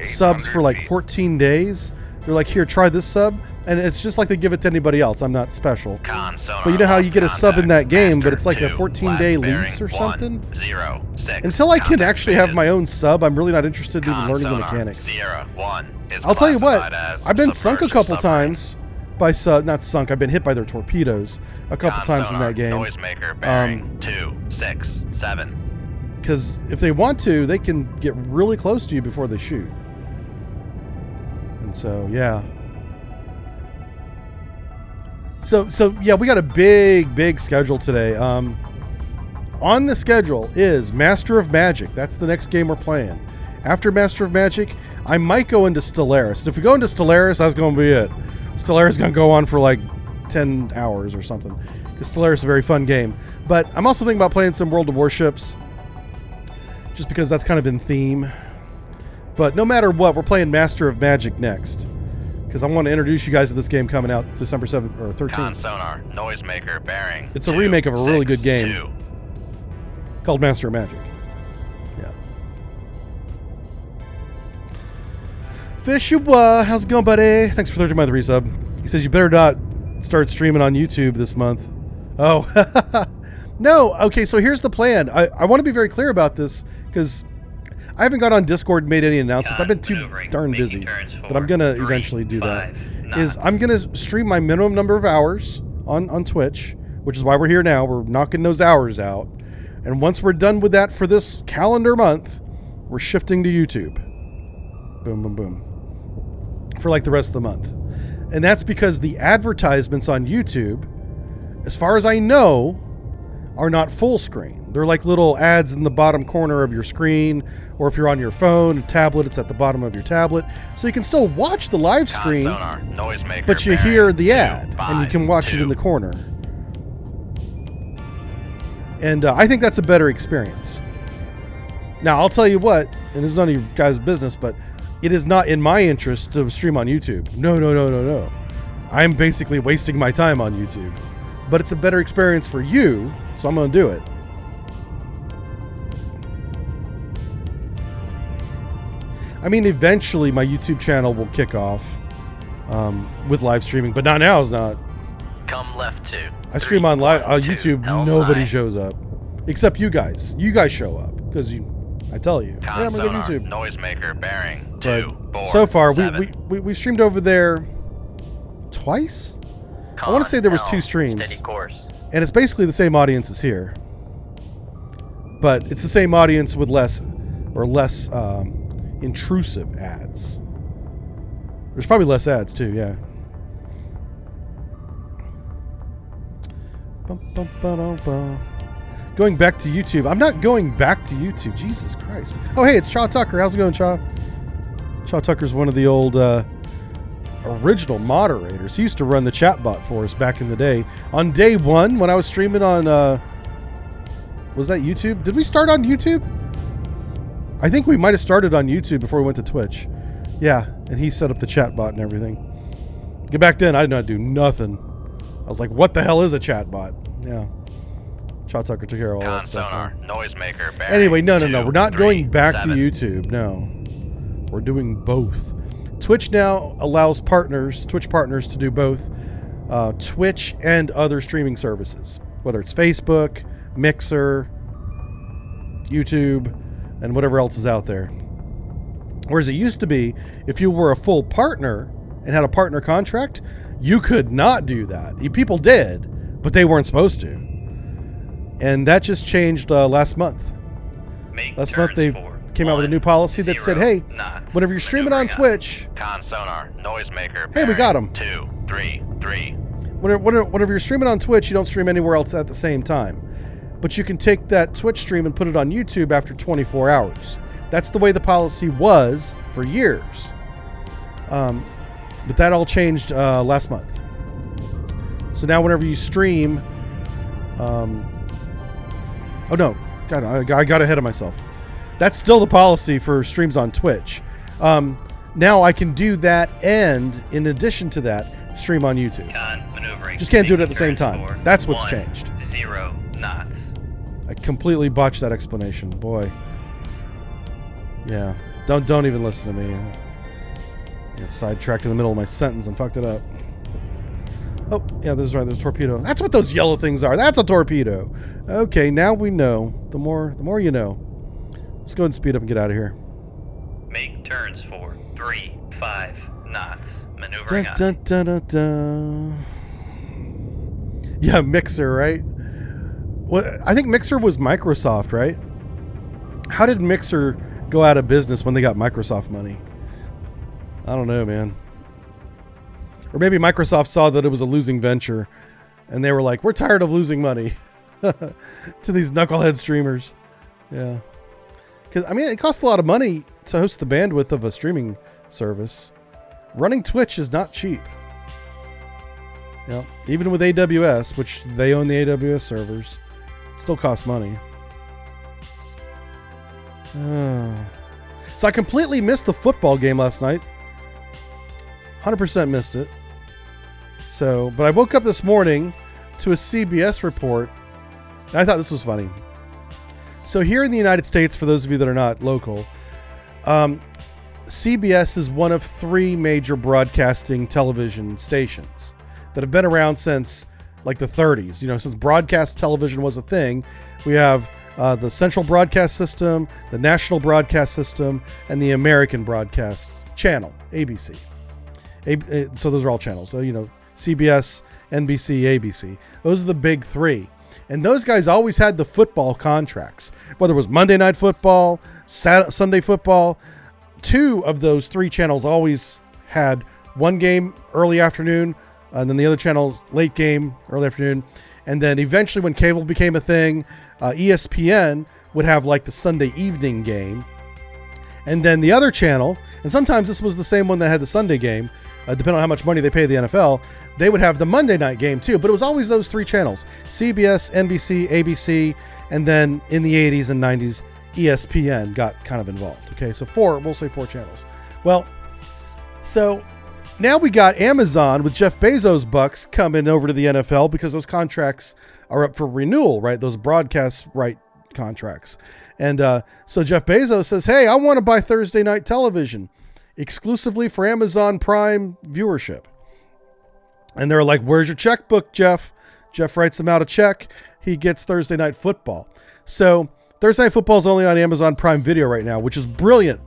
subs for like 14 days. They're like, here, try this sub, and it's just like they give it to anybody else. I'm not special. Con sonar But you know how you get a sub in that game, but it's like a Master 14-day 2, lease or last something? bearing 0 6 Until I can contact actually have faded. my own sub, I'm really not interested in even Con learning the sonar mechanics. Sierra 1 is I'll tell you what, classified as I've been sunk a submerged couple submarine. times by not sunk, I've been hit by their torpedoes a couple Con times in sonar, that game. Noisemaker bearing 2 6 7. Because if they want to, they can get really close to you before they shoot. And so, yeah. So yeah, we got a big schedule today. On the schedule is Master of Magic. That's the next game we're playing. After Master of Magic, I might go into Stellaris. And if we go into Stellaris, that's going to be it. Stellaris is going to go on for like 10 hours or something. Because Stellaris is a very fun game. But I'm also thinking about playing some World of Warships. Just because that's kind of in theme. But no matter what, we're playing Master of Magic next. Because I want to introduce you guys to this game coming out December 7th or 13th. Con sonar, noisemaker bearing. It's a remake of a really good game 2. called Master of Magic. Yeah. Fishua, how's it going, buddy? Thanks for 30 month resub. He says you better not start streaming on YouTube this month. Oh, no. Okay, so here's the plan. I want to be very clear about this because I haven't got on Discord and made any announcements. I've been too darn busy, but I'm gonna eventually do that. I'm gonna stream my minimum number of hours on Twitch, which is why we're here now. We're knocking those hours out, and once we're done with that for this calendar month, we're shifting to YouTube. Boom, boom, boom, for like the rest of the month, and that's because the advertisements on YouTube, as far as I know, are not full screen. They're like little ads in the bottom corner of your screen, or if you're on your phone, tablet, it's at the bottom of your tablet. So you can still watch the live screen, but you hear the ad, and you can watch it in the corner. And I think that's a better experience. Now, I'll tell you what, and this is none of you guys' business, but it is not in my interest to stream on YouTube. No. I'm basically wasting my time on YouTube. But it's a better experience for you, so I'm going to do it. I mean, eventually my YouTube channel will kick off with live streaming, but not now. It's not. Come left 2. I stream on YouTube. Nobody shows up, except you guys. You guys show up because you I tell you. Yeah, I'm gonna go to YouTube. Noisemaker bearing But 247. so far, we streamed over there twice. I want to say there was 2 streams, Steady course. and it's basically the same audience as here, but it's the same audience with less intrusive ads. There's probably less ads too. Yeah. Going back to YouTube. I'm not going back to YouTube. Jesus Christ. Oh, hey, it's Chaw Tucker. How's it going, Chaw? Chaw Tucker's one of the old original moderators. He used to run the chat bot for us back in the day. On day 1, when I was streaming on, was that YouTube? Did we start on YouTube? I think we might have started on YouTube before we went to Twitch. Yeah, and he set up the chat bot and everything. Back then, I did not do nothing. I was like, what the hell is a chat bot? Yeah. Chaw Tucker took care of all that stuff. Sonar, noisemaker bearing Anyway, no. We're not going back 7. to YouTube. No. We're doing both. Twitch now allows Twitch partners to do both Twitch and other streaming services, whether it's Facebook, Mixer, YouTube, and whatever else is out there. Whereas it used to be, if you were a full partner and had a partner contract, you could not do that. People did, but they weren't supposed to. And that just changed last month. Last month they came out with a new policy that said, hey, whenever you're streaming on Twitch, sonar, noisemaker hey, we got them. 2, 3, 3. Whenever you're streaming on Twitch, you don't stream anywhere else at the same time. But you can take that Twitch stream and put it on YouTube after 24 hours. That's the way the policy was for years. But that all changed last month. So now whenever you stream... oh no, God, I got ahead of myself. That's still the policy for streams on Twitch. Now I can do that, and in addition to that, stream on YouTube. Just can't do it at the same time. That's what's changed. 0 knots. I completely botched that explanation. Boy. Yeah. Don't even listen to me. I got sidetracked in the middle of my sentence and fucked it up. Oh, yeah, there's right. There's a torpedo. That's what those yellow things are. That's a torpedo. Okay, now we know. The more you know. Let's go ahead and speed up and get out of here. Make turns for 3, 5 knots. Maneuvering on. Dun, dun, dun, dun. Yeah, Mixer, right? Well, I think Mixer was Microsoft, right? How did Mixer go out of business when they got Microsoft money? I don't know, man. Or maybe Microsoft saw that it was a losing venture and they were like, we're tired of losing money to these knucklehead streamers. Yeah. Because, I mean, it costs a lot of money to host the bandwidth of a streaming service. Running Twitch is not cheap. Yeah. Even with AWS, which they own the AWS servers, it still costs money. So I completely missed the football game last night. 100% missed it. So, but I woke up this morning to a CBS report, and I thought this was funny. So here in the United States, for those of you that are not local, CBS is one of 3 major broadcasting television stations that have been around since like the 30s. You know, since broadcast television was a thing, we have the Central Broadcast System, the National Broadcast System, and the American Broadcast Channel, ABC. So those are all channels. So, you know, CBS, NBC, ABC. Those are the big 3. And those guys always had the football contracts. Whether it was Monday Night Football, Sunday Football, 2 of those 3 channels always had one game early afternoon, and then the other channel late game, early afternoon. And then eventually when cable became a thing, ESPN would have like the Sunday evening game. And then the other channel, and sometimes this was the same one that had the Sunday game, depending on how much money they pay the NFL, they would have the Monday night game too. But it was always those 3 channels: CBS, NBC, ABC, and then in the 80s and 90s, ESPN got kind of involved. Okay, so we'll say 4 channels. Well, so now we got Amazon with Jeff Bezos' bucks coming over to the NFL because those contracts are up for renewal, right? Those broadcast right contracts. And so Jeff Bezos says, hey, I want to buy Thursday night television exclusively for Amazon Prime viewership. And they're like, where's your checkbook, Jeff? Jeff writes him out a check. He gets Thursday night football. So Thursday Night Football is only on Amazon Prime Video right now, which is brilliant.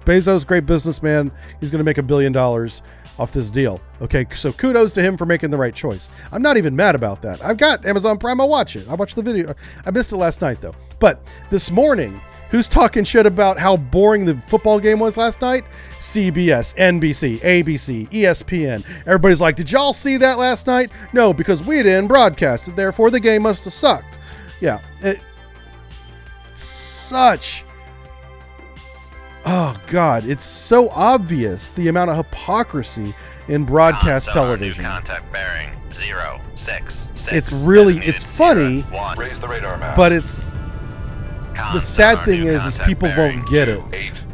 Bezos, great businessman. He's going to make $1 billion off this deal. Okay, so kudos to him for making the right choice. I'm not even mad about that. I've got Amazon Prime. I'll watch it. I watched the video. I missed it last night, though. But this morning, who's talking shit about how boring the football game was last night? CBS, NBC, ABC, ESPN. Everybody's like, did y'all see that last night? No, because we didn't broadcast it. Therefore, the game must have sucked. Yeah. Oh, God. It's so obvious the amount of hypocrisy in broadcast television. Contact bearing 066. It's really, it's funny, Raise the radar map. but it's... The sad thing is people won't get it.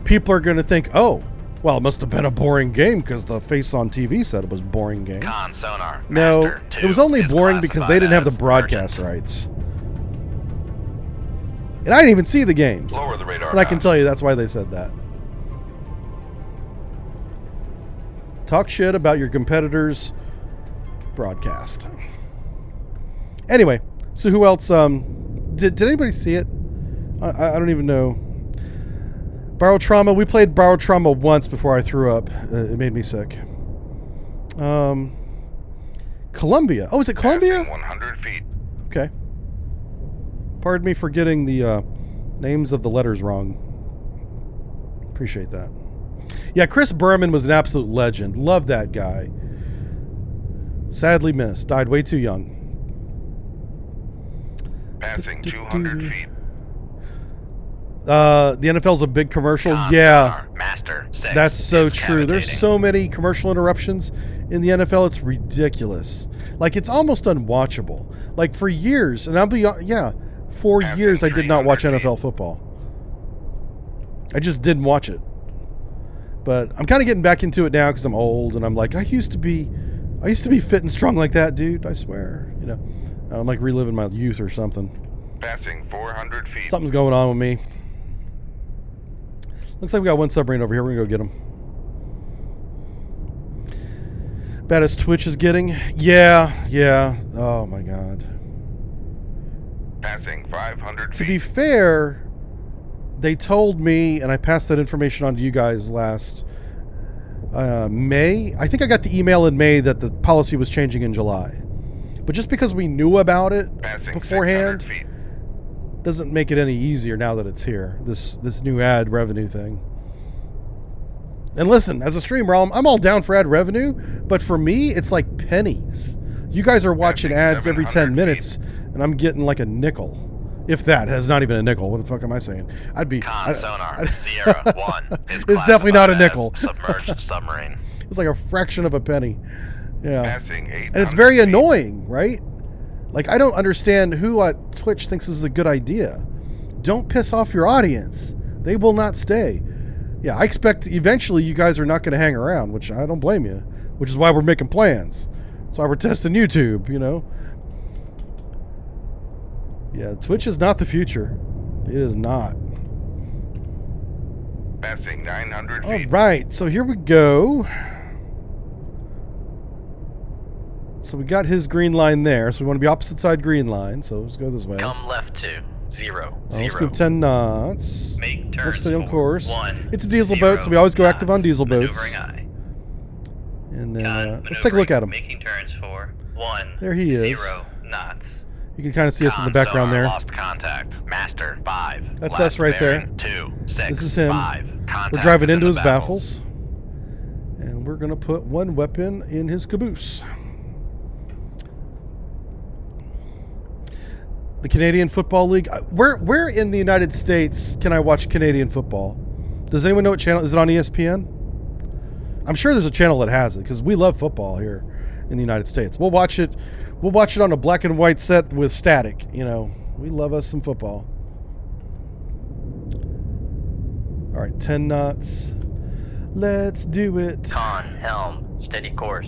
People are going to think, oh, well, it must have been a boring game because the face on TV said it was a boring game. Con sonar. No, Master it was 2 only is boring because they didn't have the classified broadcast as rights. And I didn't even see the game. Lower the radar And I can map. tell you that's why they said that. Talk shit about your competitors' broadcast. Anyway, so who else? Did anybody see it? I don't even know. Borrowed Trauma. We played Borrowed Trauma once before I threw up. It made me sick. Columbia. Oh, is it Columbia? Passing 100 feet. Okay. Pardon me for getting the names of the letters wrong. Appreciate that. Yeah, Chris Berman was an absolute legend. Loved that guy. Sadly missed. Died way too young. Passing 200 feet. The NFL's a big commercial. Con Yeah. sonar. Master 6 That's so is true. There's cavitating. so many commercial interruptions in the NFL. It's ridiculous. Like, it's almost unwatchable. Like, for years, and I'll be, for Passing years I did not watch 300 NFL football. I just didn't watch it. But I'm kind of getting back into it now because I'm old, and I'm like, I used to be fit and strong like that, dude. I swear. You know, I'm like reliving my youth or something. Passing 400 feet. Something's going on with me. Looks like we got one submarine over here. We're going to go get him. Bad as Twitch is getting? Yeah. Oh, my God. Passing 500 To feet. be fair, they told me, and I passed that information on to you guys last May. I think I got the email in May that the policy was changing in July. But just because we knew about it Passing beforehand 600 feet. doesn't make it any easier now that it's here. This new ad revenue thing. And listen, as a streamer, I'm all down for ad revenue, but for me, it's like pennies. You guys are watching Passing ads every 10 700 minutes, and I'm getting like a nickel. If that is not even a nickel. What the fuck am I saying? I'd be... Con sonar. Sierra 1 is It's definitely not a classified nickel. as submerged submarine. It's like a fraction of a penny. Yeah. Passing 800 And it's very feet. annoying, right? Like, I don't understand who at Twitch thinks this is a good idea. Don't piss off your audience. They will not stay. Yeah, I expect eventually you guys are not going to hang around, which I don't blame you. Which is why we're making plans. That's why we're testing YouTube, you know? Yeah, Twitch is not the future. It is not. Passing 900 All feet. right, so here we go. So we got his green line there. So we want to be opposite side green line. So let's go this way. Come left to 0 Let's 0. go 10 knots. Make Let's turns stay on for course. 1 It's a diesel 0 boat, so we always go active on knots. diesel boats. Maneuvering aye. And then Con let's take a look at him. Making turns for 1 There he is. 0 knots. You can kind of see us in the Con background sonar there. Lost contact. Master 5. That's Left us right there. bearing 2 6 This is him. 5. Contact We're driving is in into the his baffles. And we're going to put one weapon in his caboose. The Canadian Football League. Where in the United States can I watch Canadian football? Does anyone know what channel? Is it on ESPN? I'm sure there's a channel that has it because we love football here in the United States. We'll watch it. We'll watch it on a black and white set with static. You know, we love us some football. All right, 10 knots. Let's do it. Con helm. Steady course.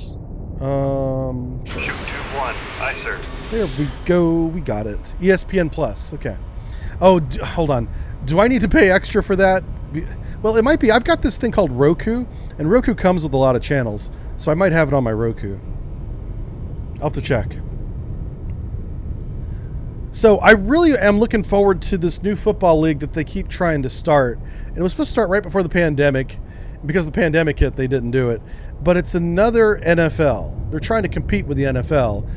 Shoot 2-1. Aye, sir. There we go. We got it. ESPN Plus. Okay. Oh, hold on. Do I need to pay extra for that? Well, it might be. I've got this thing called Roku, and Roku comes with a lot of channels, so I might have it on my Roku. I'll have to check. So I really am looking forward to this new football league that they keep trying to start. And it was supposed to start right before the pandemic. Because the pandemic hit, they didn't do it. But it's another NFL. They're trying to compete with the NFL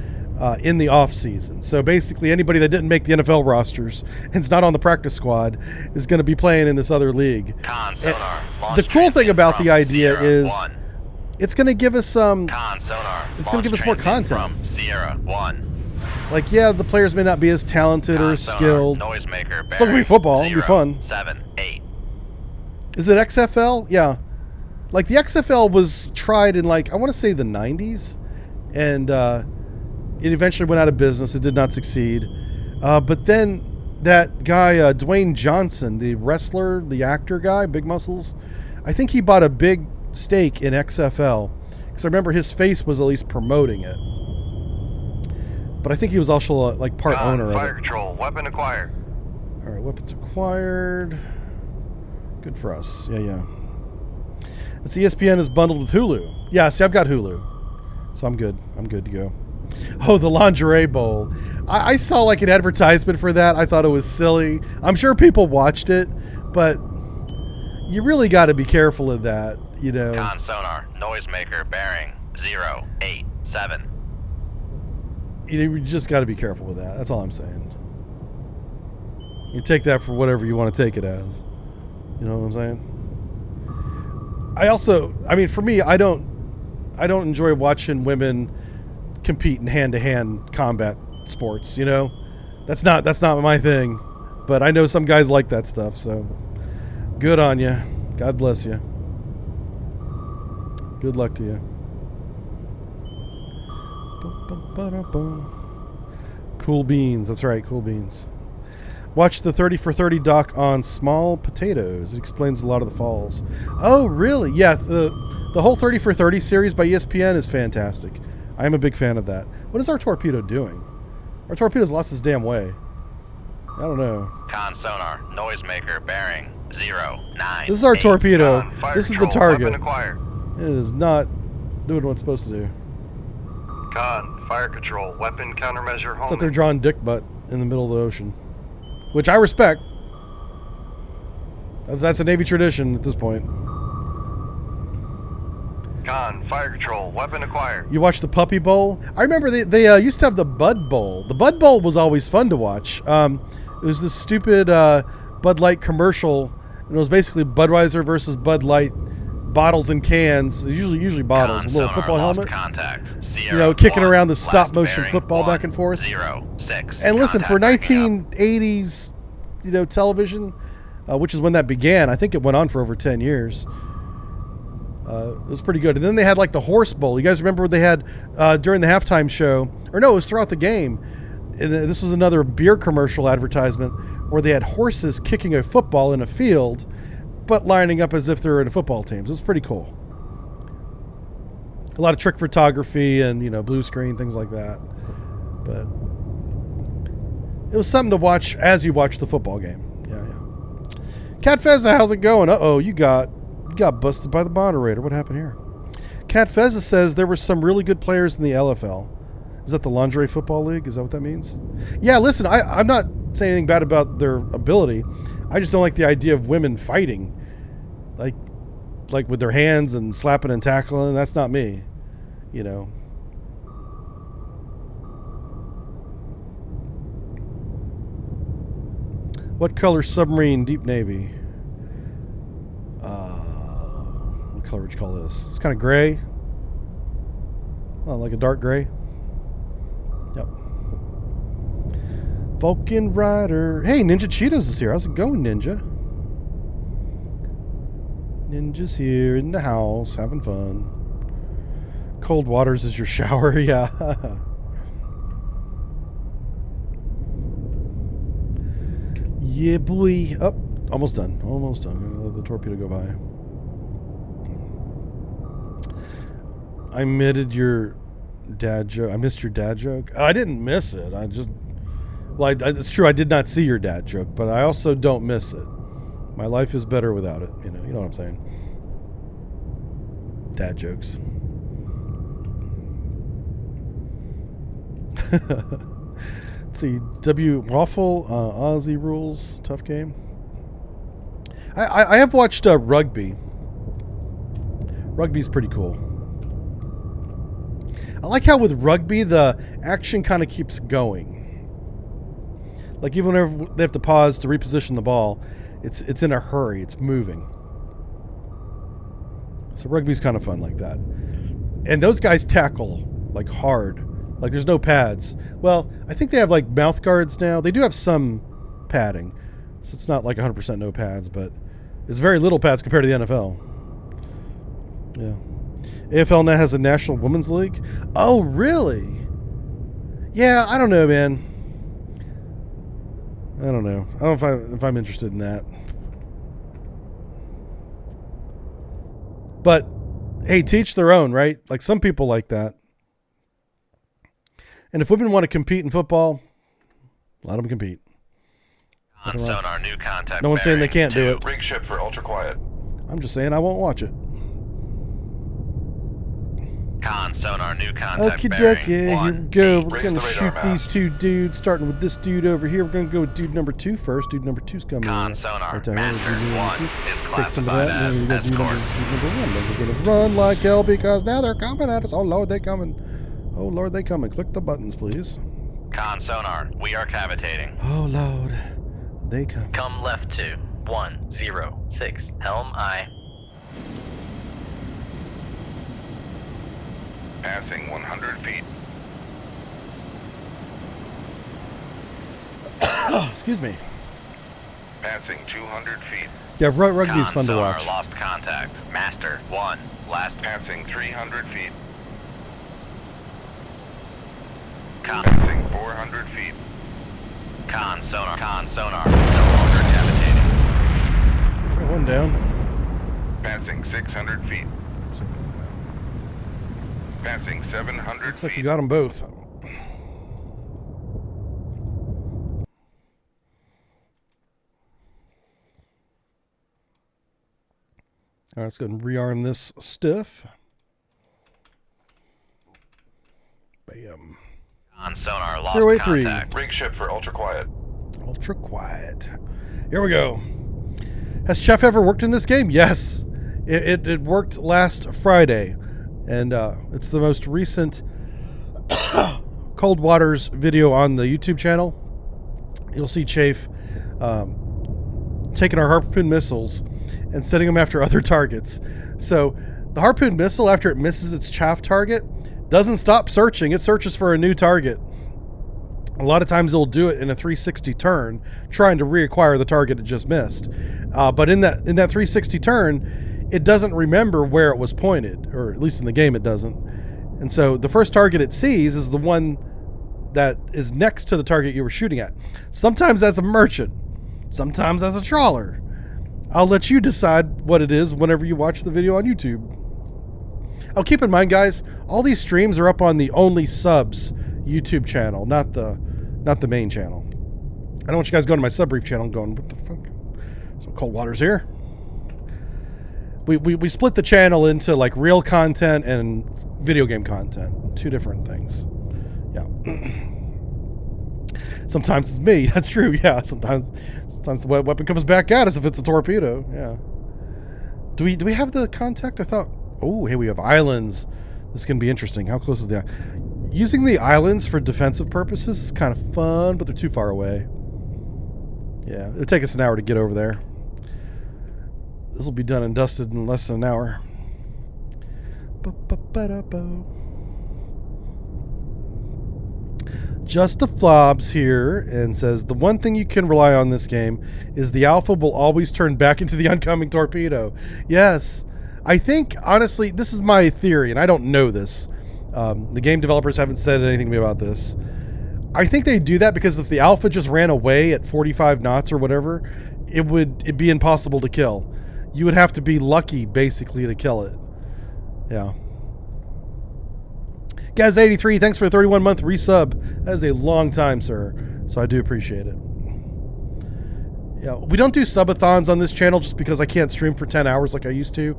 in the off season. So basically, anybody that didn't make the NFL rosters and is not on the practice squad is going to be playing in this other league. The cool thing about the idea is it's going to give us some. It's going to give us more content. Sierra 1. Like, yeah, the players may not be as talented or as skilled. Noisemaker, Still gonna be football. It'll be fun. 7, 8. Is it XFL? Yeah. Like, the XFL was tried in, like, I want to say the 90s. And it eventually went out of business. It did not succeed. But then that guy, Dwayne Johnson, the wrestler, the actor guy, Big Muscles, I think he bought a big stake in XFL. Because I remember his face was at least promoting it. But I think he was also like part owner of it. Fire control. Weapon acquired. All right, weapons acquired. Good for us. Yeah. This ESPN is bundled with Hulu. Yeah, see, I've got Hulu. So I'm good. I'm good to go. Oh, the lingerie bowl. I saw like an advertisement for that. I thought it was silly. I'm sure people watched it, but you really got to be careful of that, you know. Con sonar. Noisemaker bearing 0, 8, 7. You just got to be careful with that. That's all I'm saying. You take that for whatever you want to take it as. You know what I'm saying? I mean, for me, I don't enjoy watching women compete in hand-to-hand combat sports. You know, that's not my thing. But I know some guys like that stuff. So good on you. God bless you. Good luck to you. Cool beans. That's right, cool beans. Watch the 30 for 30 doc on small potatoes. It explains a lot of the falls. Oh, really? Yeah, the whole 30 for 30 series by ESPN is fantastic. I am a big fan of that. What is our torpedo doing? Our torpedo's lost his damn way. I don't know. Con sonar. Noisemaker bearing 0, 9. This is our 8. torpedo. This is the target. Weapon acquired. It is not doing what it's supposed to do. Con, fire control, weapon countermeasure home. It's like they're drawing dick butt in the middle of the ocean, which I respect. That's a Navy tradition at this point. Con, fire control, weapon acquired. You watch the Puppy Bowl? I remember they used to have the Bud Bowl. The Bud Bowl was always fun to watch. It was this stupid Bud Light commercial, and it was basically Budweiser versus Bud Light. Bottles and cans, usually bottles, with little football helmets. Sierra, you know, kicking 1, around the stop motion bearing, football 1, back and forth. 0, 6. And listen, for Contact breaking up. 1980s, you know, television, which is when that began. I think it went on for over 10 years. It was pretty good. And then they had like the Horse Bowl. You guys remember what they had during the halftime show? Or no, it was throughout the game. And this was another beer commercial advertisement where they had horses kicking a football in a field, but lining up as if they're in football teams. It was pretty cool. A lot of trick photography and, you know, blue screen, things like that. But it was something to watch as you watch the football game. Yeah. Cat Fezza, how's it going? Uh-oh, you got busted by the moderator. What happened here? Cat Fezza says there were some really good players in the LFL. Is that the Lingerie Football League? Is that what that means? Yeah, listen, I'm not saying anything bad about their ability. I just don't like the idea of women fighting, like with their hands and slapping and tackling. That's not me, you know. What color submarine? Deep Navy. What color would you call this? It's kind of gray. Oh, like a dark gray. Yep. Vulcan Rider. Hey, Ninja Cheetos is here. How's it going, Ninja? Ninja's here in the house, having fun. Cold waters is your shower, yeah. Yeah, boy. Oh, almost done. Almost done. I'm gonna let the torpedo go by. I missed your dad joke. I missed your dad joke. I didn't miss it. It's true. I did not see your dad joke, but I also don't miss it. My life is better without it. You know what I'm saying. Dad jokes. Let's see. Waffle, Aussie rules. Tough game. I have watched rugby. Rugby's pretty cool. I like how with rugby, the action kind of keeps going. Like even whenever they have to pause to reposition the ball, it's in a hurry. It's moving. So rugby's kind of fun like that. And those guys tackle like hard. Like there's no pads. Well, I think they have like mouth guards now. They do have some padding. So it's not like 100% no pads, but it's very little pads compared to the NFL. Yeah. AFL now has a National Women's League. Oh, really? Yeah, I don't know, man. I don't know. I don't know if I'm interested in that. But hey, teach their own, right? Like some people like that. And if women want to compete in football, let them compete. On sonar, new contact. No one's saying they can't do it. Rig ship for ultra quiet. I'm just saying I won't watch it. Con sonar, new contact. Okie dokie, here we go. We're going to shoot these two dudes, starting with this dude over here. We're going to go with dude number 2 first. Dude number 2's coming Con in. sonar, Right down master here. 1 is Take some of classified that. And then as we got escort. dude number 1. Then we're going to run like hell because now they're coming at us. Oh, Lord, they coming. Oh, Lord, they coming. Click the buttons, please. Con sonar, we are cavitating. Oh, Lord, they come. Come left to 106, helm I. Passing 100 feet. Excuse me. Passing 200 feet. Yeah, rugby is Con fun to sonar, watch. lost contact. Master 1, last Passing 300 feet. con. Passing 400 feet. Con sonar, no longer cavitating. Got one down. Passing 600 feet. Passing 700 Looks like feet. we got them both. All right, let's go and rearm this stuff. Bam. Con sonar, lost 083. contact. Rig ship for ultra quiet. Ultra quiet. Here we go. Has Chef ever worked in this game? Yes. It worked last Friday. And it's the most recent Cold Waters video on the YouTube channel. You'll see Chafe taking our Harpoon missiles and setting them after other targets. So the Harpoon missile, after it misses its chaff target, doesn't stop searching. It searches for a new target. A lot of times it'll do it in a 360 turn, trying to reacquire the target it just missed. But in that 360 turn, it doesn't remember where it was pointed, or at least in the game it doesn't. And so the first target it sees is the one that is next to the target you were shooting at. Sometimes as a merchant, sometimes as a trawler. I'll let you decide what it is whenever you watch the video on YouTube. Oh, keep in mind, guys, all these streams are up on the Only Subs YouTube channel, not the main channel. I don't want you guys going to my Subbrief channel and going, what the fuck? Some Cold Waters here. We split the channel into like real content and video game content. 2 different things. Yeah. Sometimes it's me. That's true. Yeah. Sometimes the weapon comes back at us if it's a torpedo. Yeah. Do we have the contact? I thought. Oh, here we have islands. This is gonna be interesting. How close is the using the islands for defensive purposes is kind of fun, but they're too far away. Yeah, it'll take us an hour to get over there. This will be done and dusted in less than an hour. Just a Flobs here and says, the one thing you can rely on this game is the Alpha will always turn back into the oncoming torpedo. Yes. I think, honestly, this is my theory, and I don't know this. The game developers haven't said anything to me about this. I think they do that because if the Alpha just ran away at 45 knots or whatever, it'd be impossible to kill. You would have to be lucky, basically, to kill it. Yeah. Gaz83, thanks for a 31-month resub. That is a long time, sir. So I do appreciate it. Yeah, we don't do subathons on this channel just because I can't stream for 10 hours like I used to.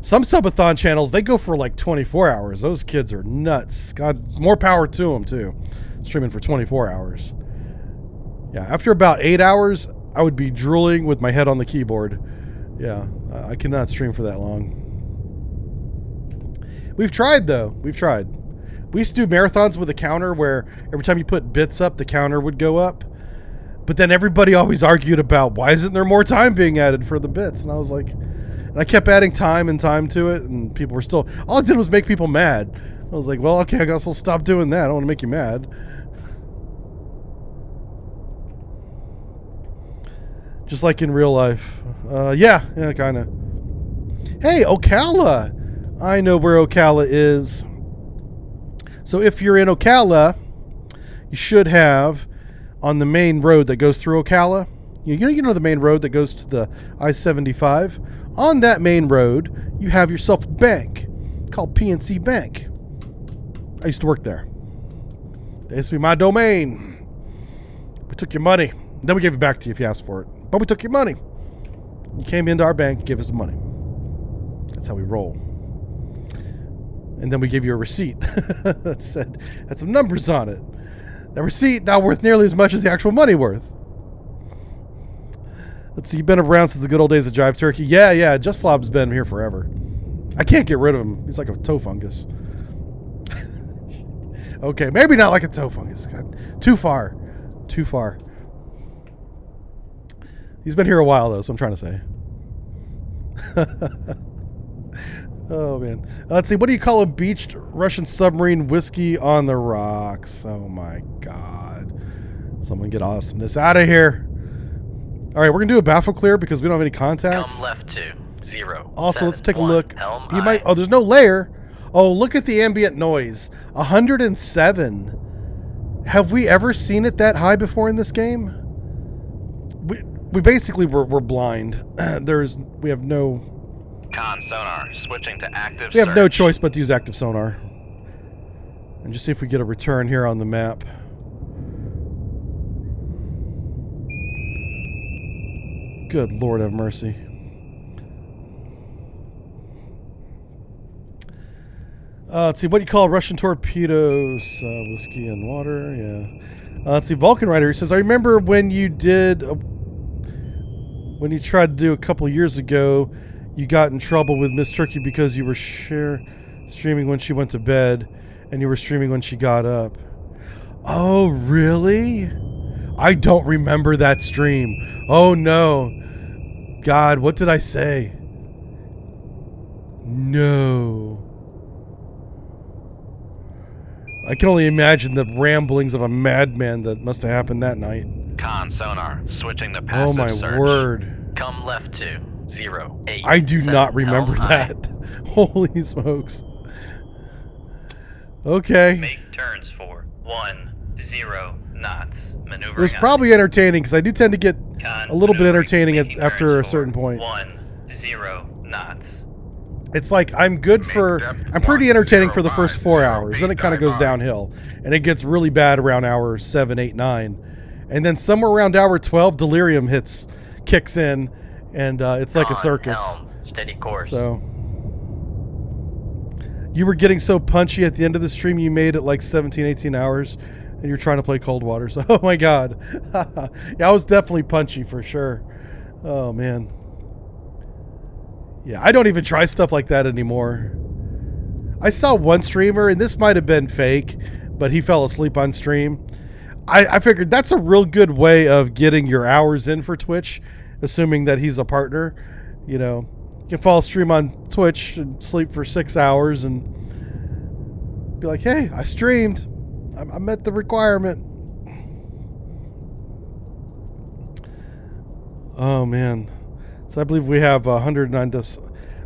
Some subathon channels, they go for like 24 hours. Those kids are nuts. God, more power to them, too. streaming for 24 hours. Yeah, after about 8 hours, I would be drooling with my head on the keyboard. Yeah, I cannot stream for that long. We've tried, though. We've tried. We used to do marathons with a counter where every time you put bits up, the counter would go up. But then everybody always argued about, why isn't there more time being added for the bits? And I was like, and I kept adding time and time to it, and people were still, all it did was make people mad. I was like, well, okay, I guess I'll stop doing that. I don't want to make you mad. Just like in real life. Yeah, kind of. Hey, Ocala! I know where Ocala is. So if you're in Ocala, you should have, on the main road that goes through Ocala, you know the main road that goes to the I-75? On that main road, you have yourself a bank called PNC Bank. I used to work there. They used to be my domain. We took your money. Then we gave it back to you if you asked for it. But we took your money. You came into our bank, gave us the money. That's how we roll. And then we gave you a receipt that had some numbers on it. That receipt now worth nearly as much as the actual money worth. Let's see, you've been around since the good old days of Jive Turkey. Yeah, Just Flob's been here forever. I can't get rid of him. He's like a toe fungus. Okay, maybe not like a toe fungus. God, too far. He's been here a while, though, so I'm trying to say. Oh, man. Let's see. What do you call a beached Russian submarine whiskey on the rocks? Oh, my God. Someone get awesomeness out of here. All right, we're going to do a baffle clear because we don't have any contacts. Helm left 2, 0. Also, 7, let's take a 1, look. Helm You I. might. Oh, there's no layer. Oh, look at the ambient noise. 107. Have we ever seen it that high before in this game? We basically we're blind. We have no. Con sonar switching to active. We have no search. choice but to use active sonar. And just see if we get a return here on the map. Good Lord have mercy. Let's see, what do you call Russian torpedoes? Whiskey and water, yeah. Let's see, Vulcan Rider, he says, I remember when you did, when you tried to do a couple years ago, you got in trouble with Miss Turkey because you were streaming when she went to bed, and you were streaming when she got up. Oh, really? I don't remember that stream. Oh, no. God, what did I say? No. I can only imagine the ramblings of a madman that must have happened that night. Con sonar switching to passive Oh, my search. word. Come left 2, 0, 8. I do 7, not remember Helm that. Holy smokes. Okay. Make turns for 10 knots. Maneuvering. It was probably entertaining because I do tend to get a little bit entertaining after a certain point. 10 knots. It's like I'm pretty entertaining for the first 4 hours. Then it kind of goes downhill. And it gets really bad around hour 7, 8, 9. And then somewhere around hour 12, delirium kicks in. And it's like a circus. Helm, steady course. So you were getting so punchy at the end of the stream you made it like 17, 18 hours. And you're trying to play Cold Water. So, oh my God. Yeah, I was definitely punchy for sure. Oh, man. Yeah, I don't even try stuff like that anymore. I saw one streamer, and this might have been fake, but he fell asleep on stream. I figured that's a real good way of getting your hours in for Twitch, assuming that he's a partner. You know, you can fall asleep on Twitch and sleep for 6 hours and be like, hey, I streamed. I met the requirement. Oh, man. So I believe we have 109.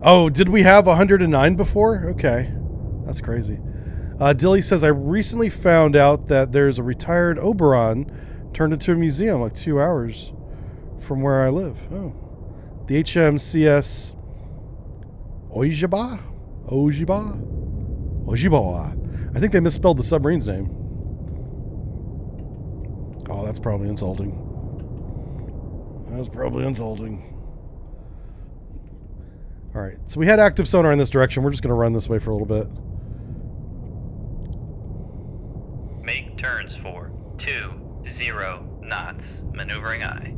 Oh, did we have 109 before? Okay. That's crazy. Dilly says, I recently found out that there's a retired Oberon turned into a museum like 2 hours from where I live. Oh. The HMCS Ojiba? I think they misspelled the submarine's name. Oh, that's probably insulting. That's probably insulting. All right, so we had active sonar in this direction. We're just going to run this way for a little bit. Make turns turns for 20 knots. Maneuvering aye.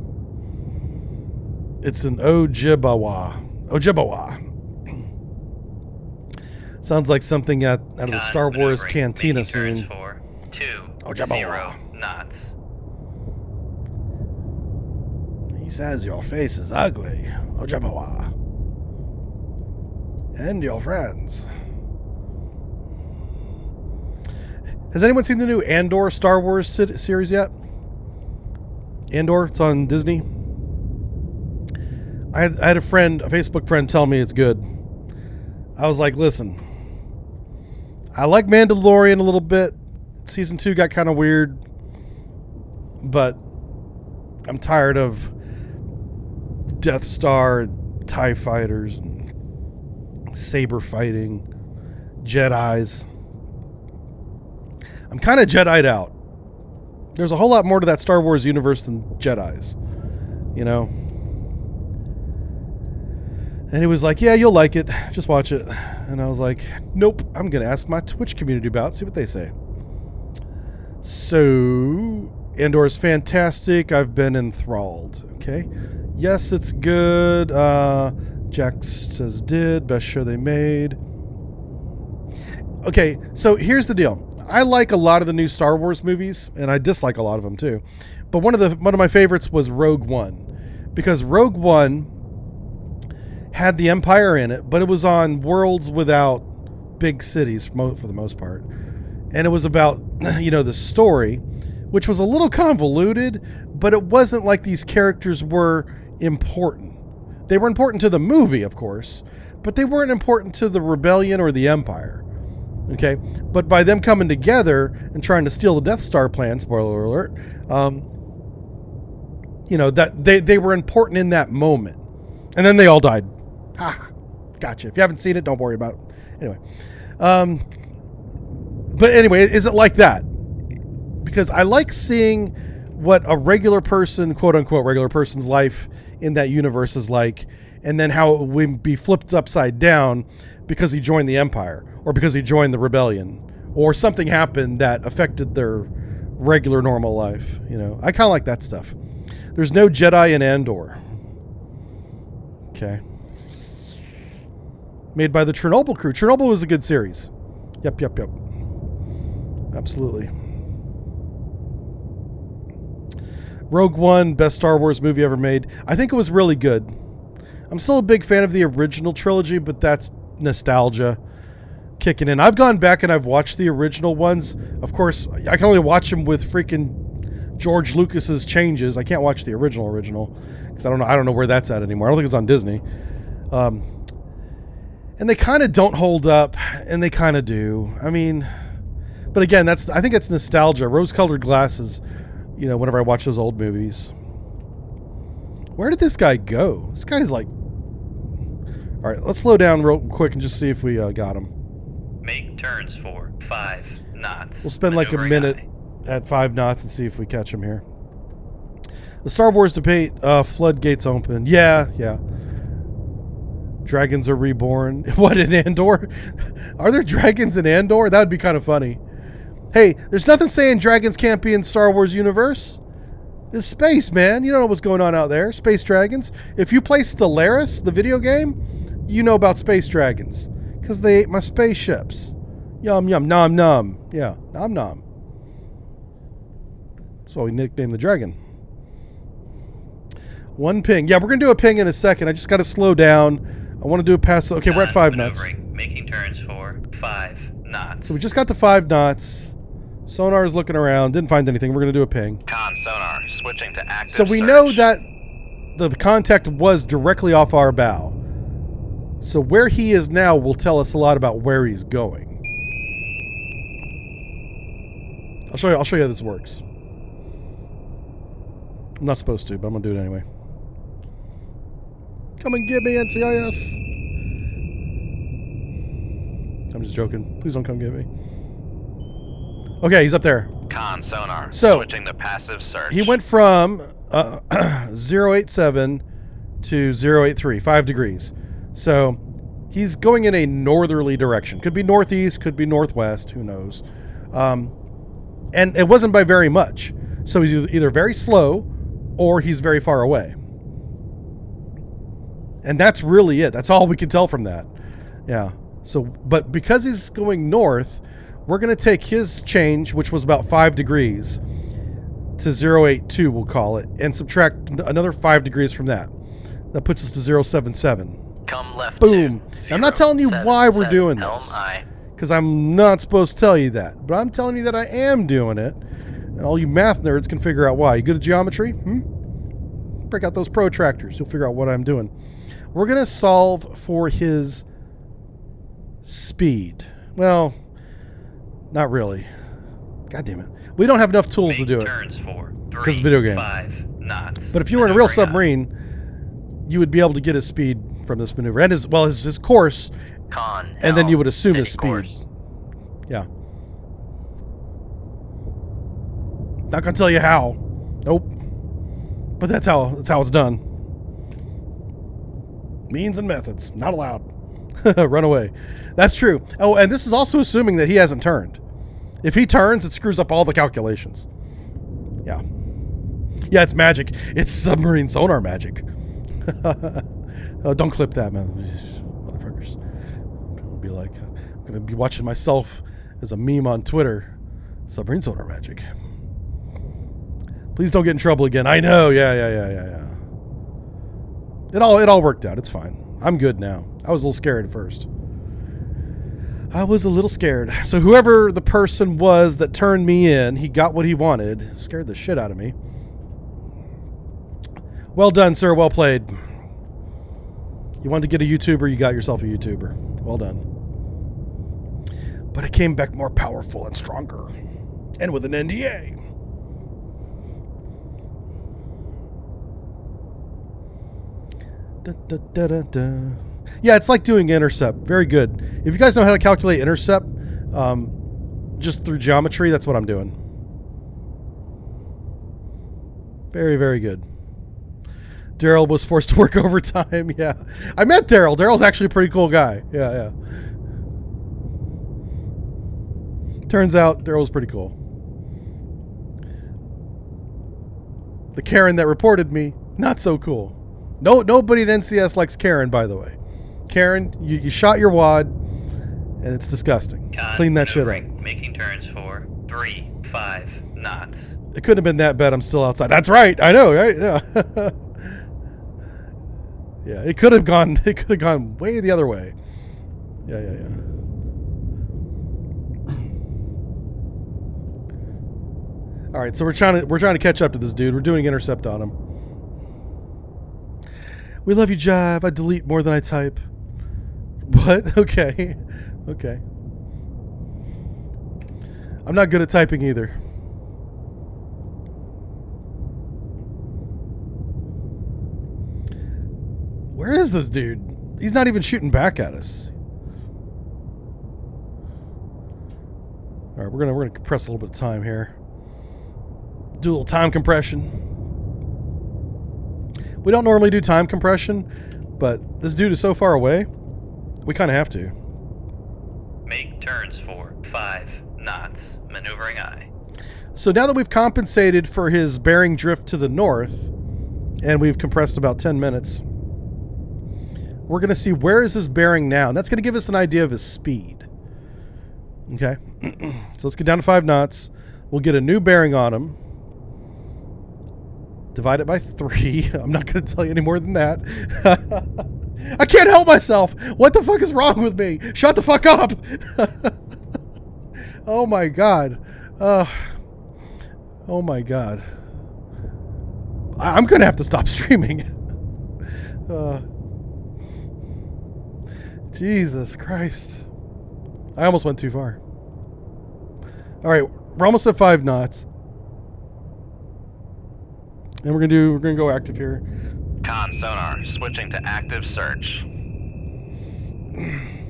It's an Ojibwa. Sounds like something out of the Star Wars cantina scene. For 20 Ojibwa. knots. He says your face is ugly, Ojibwa. And your friends. Has anyone seen the new Andor Star Wars series yet? Andor, it's on Disney. I had a Facebook friend tell me it's good. I was like, listen, I like Mandalorian a little bit. Season 2 got kind of weird, but I'm tired of Death Star, TIE fighters, and saber fighting, Jedis. I'm kind of Jedi'd out. There's a whole lot more to that Star Wars universe than Jedis, you know? And he was like, yeah, you'll like it. Just watch it. And I was like, nope, I'm going to ask my Twitch community about it, see what they say. So, Andor is fantastic. I've been enthralled. Okay. Yes, it's good. Jack says did. Best show they made. Okay, so here's the deal. I like a lot of the new Star Wars movies, and I dislike a lot of them too. But one of my favorites was Rogue One, because Rogue One had the Empire in it, but it was on worlds without big cities for the most part, and it was about the story, which was a little convoluted, but it wasn't like these characters were important. They were important to the movie, of course, but they weren't important to the rebellion or the Empire. Okay, but by them coming together and trying to steal the Death Star plan, spoiler alert, that they were important in that moment, and then they all died. Ha, gotcha. If you haven't seen it, don't worry about it. Anyway, but anyway, is it like that? Because I like seeing what a regular person, quote unquote, regular person's life in that universe is like, and then how it would be flipped upside down because he joined the Empire, or because he joined the rebellion, or something happened that affected their regular normal life. I kind of like that stuff. There's no Jedi in Andor. Okay. Made by the Chernobyl crew. Chernobyl was a good series. Yep. Absolutely. Rogue One, best Star Wars movie ever made. I think it was really good. I'm still a big fan of the original trilogy, but that's nostalgia kicking in. I've gone back and I've watched the original ones. Of course, I can only watch them with freaking George Lucas's changes. I can't watch the original because I don't know where that's at anymore. I don't think it's on Disney. And they kind of don't hold up, and they kind of do. I mean, but again, I think it's nostalgia. Rose-colored glasses, whenever I watch those old movies. Where did this guy go? This guy's like... All right, let's slow down real quick and just see if we got him. Make turns for 5 knots. We'll spend like a minute at 5 knots and see if we catch him here. The Star Wars debate, floodgates open. Yeah. Dragons are reborn. What, in Andor? Are there dragons in Andor? That would be kind of funny. Hey, there's nothing saying dragons can't be in Star Wars universe. It's space, man. You don't know what's going on out there. Space dragons. If you play Stellaris, the video game, you know about space dragons. Because they ate my spaceships. Yum, yum, nom, nom. Yeah, nom, nom. That's why we nicknamed the dragon. One ping. Yeah, we're going to do a ping in a second. I just got to slow down. I want to do a pass. Okay, we're at 5 knots. Making turns for 5 knots. So we just got to 5 knots. Sonar is looking around. Didn't find anything. We're going to do a ping. Con sonar switching to active So we search. know that the contact was directly off our bow. So where he is now will tell us a lot about where he's going. I'll show you how this works. I'm not supposed to, but I'm going to do it anyway. Come and get me, NCIS. I'm just joking. Please don't come get me. Okay, he's up there. Con sonar So, switching to passive search. he went from 087 to 083, 5 degrees. So he's going in a northerly direction. Could be northeast, could be northwest, who knows. And it wasn't by very much. So he's either very slow or he's very far away. And that's really it. That's all we can tell from that. Yeah. So, but because he's going north, we're going to take his change, which was about 5 degrees, to 082, we'll call it, and subtract another 5 degrees from that. That puts us to 077. Come left. Boom. I'm not telling you why we're doing Helm this, I. because I'm not supposed to tell you that. But I'm telling you that I am doing it, and all you math nerds can figure out why. You good at geometry? Break out those protractors. You'll figure out what I'm doing. We're going to solve for his speed. Well, not really. God damn it. We don't have enough tools to do it. Turns for Because it's a video game. 5 knots. But if you were in a real submarine, you would be able to get his speed from this maneuver. And his course. Con. And then you would assume his speed. Course. Yeah. Not going to tell you how. Nope. But that's how it's done. Means and methods. Not allowed. Run away. That's true. Oh, and this is also assuming that he hasn't turned. If he turns, it screws up all the calculations. Yeah. Yeah, it's magic. It's submarine sonar magic. Oh, don't clip that, man. Motherfuckers. I'll be like, I'm going to be watching myself as a meme on Twitter. Submarine sonar magic. Please don't get in trouble again. I know. Yeah. It all worked out. It's fine. I'm good now. I was a little scared at first. So whoever the person was that turned me in, he got what he wanted. Scared the shit out of me. Well done, sir. Well played. You wanted to get a YouTuber, you got yourself a YouTuber. Well done. But it came back more powerful and stronger. And with an NDA. Yeah, it's like doing intercept. Very good. If you guys know how to calculate intercept, just through geometry, that's what I'm doing. Very, very good. Daryl was forced to work overtime. Yeah. I met Daryl. Daryl's actually a pretty cool guy. Yeah. Turns out Daryl's pretty cool. The Karen that reported me, not so cool. No, nobody at NCS likes Karen, by the way. Karen, you shot your wad, and it's disgusting. Clean that shit up. Making turns for 5 knots. It couldn't have been that bad. I'm still outside. That's right. I know, right? Yeah. Yeah, it could have gone way the other way. Yeah. All right, so we're trying to catch up to this dude. We're doing intercept on him. We love you, Jive. I delete more than I type. What? Okay. I'm not good at typing either. Where is this dude? He's not even shooting back at us. All right, we're gonna compress a little bit of time here. Do a little time compression. We don't normally do time compression, but this dude is so far away, we kind of have to. Make turns for 5 knots. Maneuvering I. So now that we've compensated for his bearing drift to the north, and we've compressed about 10 minutes, we're going to see where is his bearing now. And that's going to give us an idea of his speed. Okay. So let's get down to 5 knots. We'll get a new bearing on him. Divide it by 3. I'm not going to tell you any more than that. I can't help myself. What the fuck is wrong with me? Shut the fuck up. Oh my God. Oh my God. I'm going to have to stop streaming. Jesus Christ. I almost went too far. All right. We're almost at 5 knots. And we're gonna go active here. Con sonar switching to active search.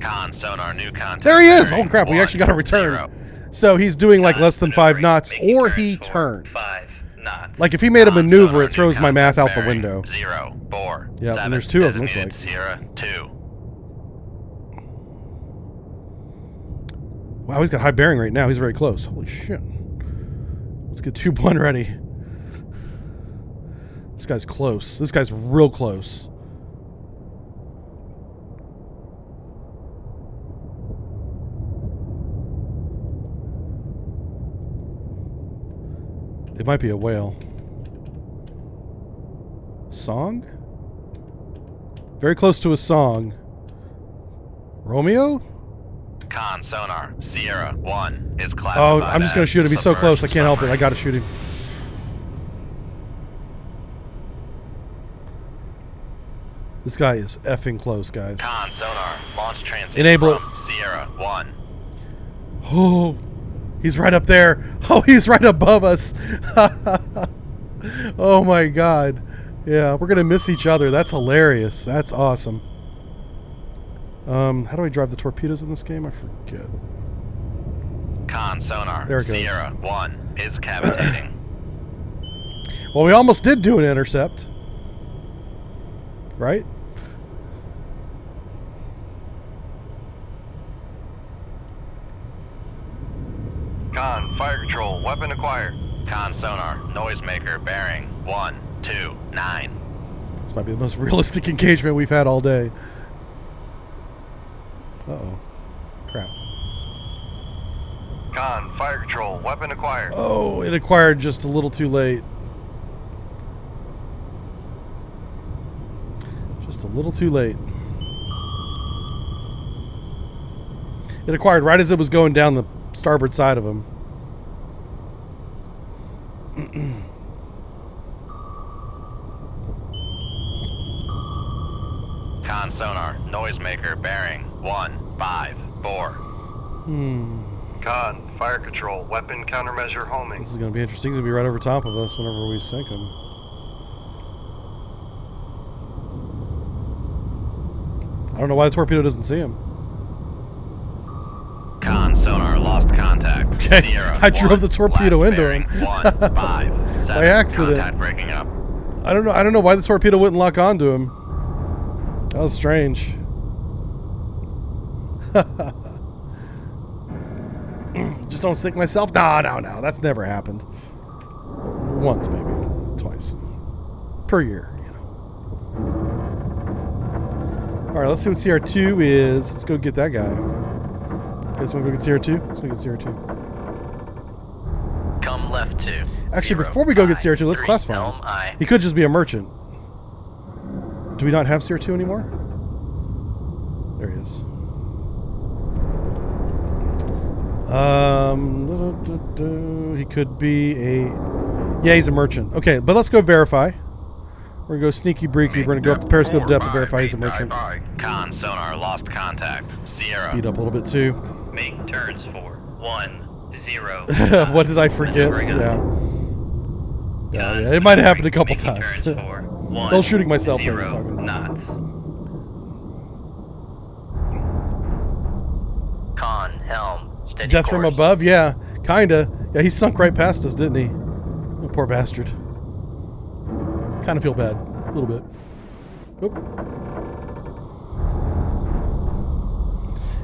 Con sonar new contact. There he is! Oh crap, we actually got a return. 0. So he's doing like less than 5 knots, or he turned. 5 knots. Like if he made a maneuver, it throws my math out the window. 0, 4, Yeah, 7, and there's 2 of them, looks like. Sierra 2. Wow, he's got high bearing right now. He's very close. Holy shit. Let's get tube 1 ready. This guy's close. This guy's real close. It might be a whale. Song? Very close to a song. Romeo? Con sonar, Sierra 1 is classified. Oh, I'm just going to shoot him. He's so close. I can't help it. I got to shoot him. This guy is effing close, guys. Con sonar, launch transit. Enable it. Sierra 1. Oh, he's right up there. Oh, he's right above us. Oh my God. Yeah, we're going to miss each other. That's hilarious. That's awesome. How do I drive the torpedoes in this game? I forget. Con sonar, There it goes. Sierra 1 is cavitating. Well, we almost did do an intercept. Right? Con, fire control, weapon acquired. Con sonar, noisemaker bearing 129. This might be the most realistic engagement we've had all day. Uh-oh. Crap. Con, fire control, weapon acquired. Oh, it acquired just a little too late. Just a little too late. It acquired right as it was going down the starboard side of him. Con sonar, noisemaker bearing 154. Con, fire control, weapon countermeasure homing. This is going to be interesting. He's going to be right over top of us whenever we sink him. I don't know why the torpedo doesn't see him. Con sonar, lost contact. Okay, Sierra I drove 1, the torpedo last into bearing him. 157. By accident. Contact breaking up. I don't know why the torpedo wouldn't lock onto him. That was strange. Just don't sink myself. No. That's never happened. Once, maybe. Twice. Per year, you know. Alright, let's see what CR2 is. Let's go get that guy. You guys want to go get CR2? Let's go get CR2. Come left 2. Actually, before we go get CR2, let's classify him. He could just be a merchant. Do we not have CR2 anymore? There he is. He could be a... Yeah, he's a merchant. Okay, but let's go verify. We're going to go sneaky breaky. We're going to go up to periscope depth and verify he's a merchant. Con sonar, lost contact. Sierra. Speed up a little bit too. Make turns for 10. What did I forget? Yeah. Yeah, it might have happened a couple times. Still shooting myself there. You're talking about. Con, helm, steady Death course. from above? Yeah, kinda. Yeah, he sunk right past us, didn't he? Oh, poor bastard. Kind of feel bad. A little bit. Oop.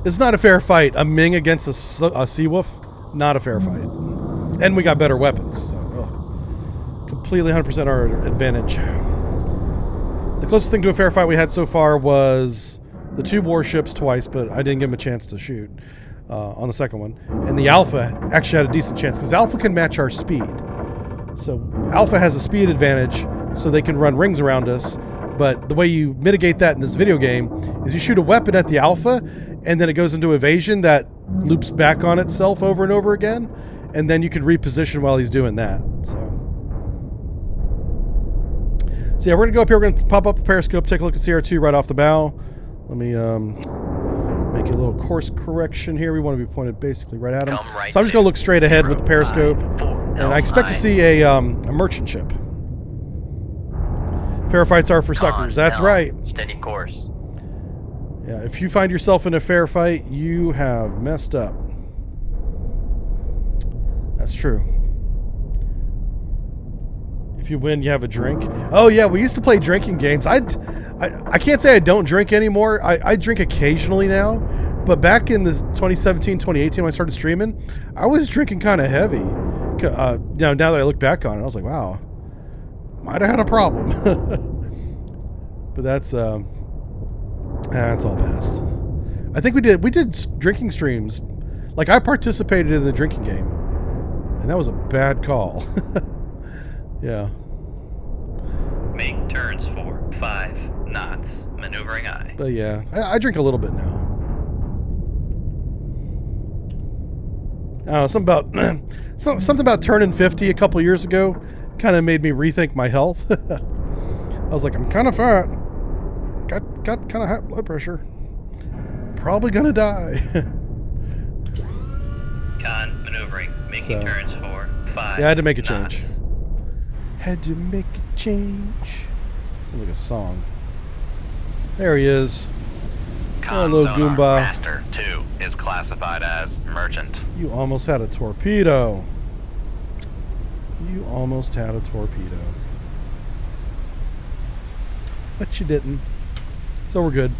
It's not a fair fight. A Ming against a Seawolf? Not a fair fight. And we got better weapons. So, completely 100% our advantage. The closest thing to a fair fight we had so far was the 2 warships twice, but I didn't give them a chance to shoot on the second one. And the Alpha actually had a decent chance, because Alpha can match our speed. So Alpha has a speed advantage, so they can run rings around us. But the way you mitigate that in this video game is you shoot a weapon at the Alpha, and then it goes into evasion that loops back on itself over and over again, and then you can reposition while he's doing that. So yeah, we're gonna go up here. We're gonna pop up the periscope, take a look at CR2 right off the bow. Let me make a little course correction here. We want to be pointed basically right at him. Right, so I'm just gonna look straight ahead with the periscope, and I expect to see a merchant ship. Fair fights are for suckers. That's right. Steady course. Yeah, if you find yourself in a fair fight, you have messed up. That's true. If you win, you have a drink. Oh yeah, we used to play drinking games. I can't say I don't drink anymore. I drink occasionally now, but back in the 2017, 2018 when I started streaming, I was drinking kind of heavy now that I look back on it, I was like, wow, might have had a problem. But that's all past. I think we did drinking streams. Like, I participated in the drinking game, and that was a bad call. Yeah. Make turns for 5 knots. Maneuvering aye. But yeah, I drink a little bit now. I don't know, something about turning 50 a couple years ago kind of made me rethink my health. I was like, I'm kind of fat. Got kind of high blood pressure. Probably gonna die. Con maneuvering, making turns for 5. Yeah, I had to make a knots. change. Had to make a change. Sounds like a song. There he is. Hello, Sonar Goomba. Master 2 is classified as merchant. You almost had a torpedo. You almost had a torpedo. But you didn't. So we're good.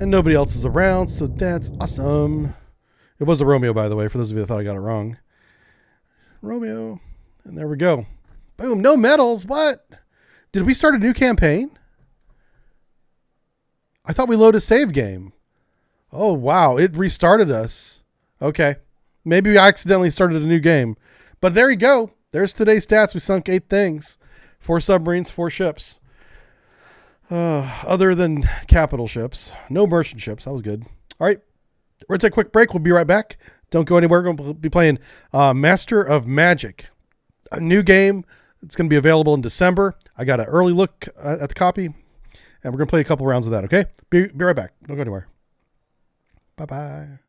And nobody else is around, so that's awesome. It was a Romeo, by the way, for those of you that thought I got it wrong. Romeo. And there we go. Boom, no medals. What? Did we start a new campaign? I thought we loaded a save game. Oh, wow. It restarted us. Okay. Maybe we accidentally started a new game. But there you go. There's today's stats. We sunk 8 things. 4 submarines, 4 ships. Other than capital ships. No merchant ships. That was good. All right. We're going to take a quick break. We'll be right back. Don't go anywhere. We're going to be playing Master of Magic. A new game. It's going to be available in December. I got an early look at the copy. And we're going to play a couple rounds of that, okay? Be right back. Don't go anywhere. Bye-bye.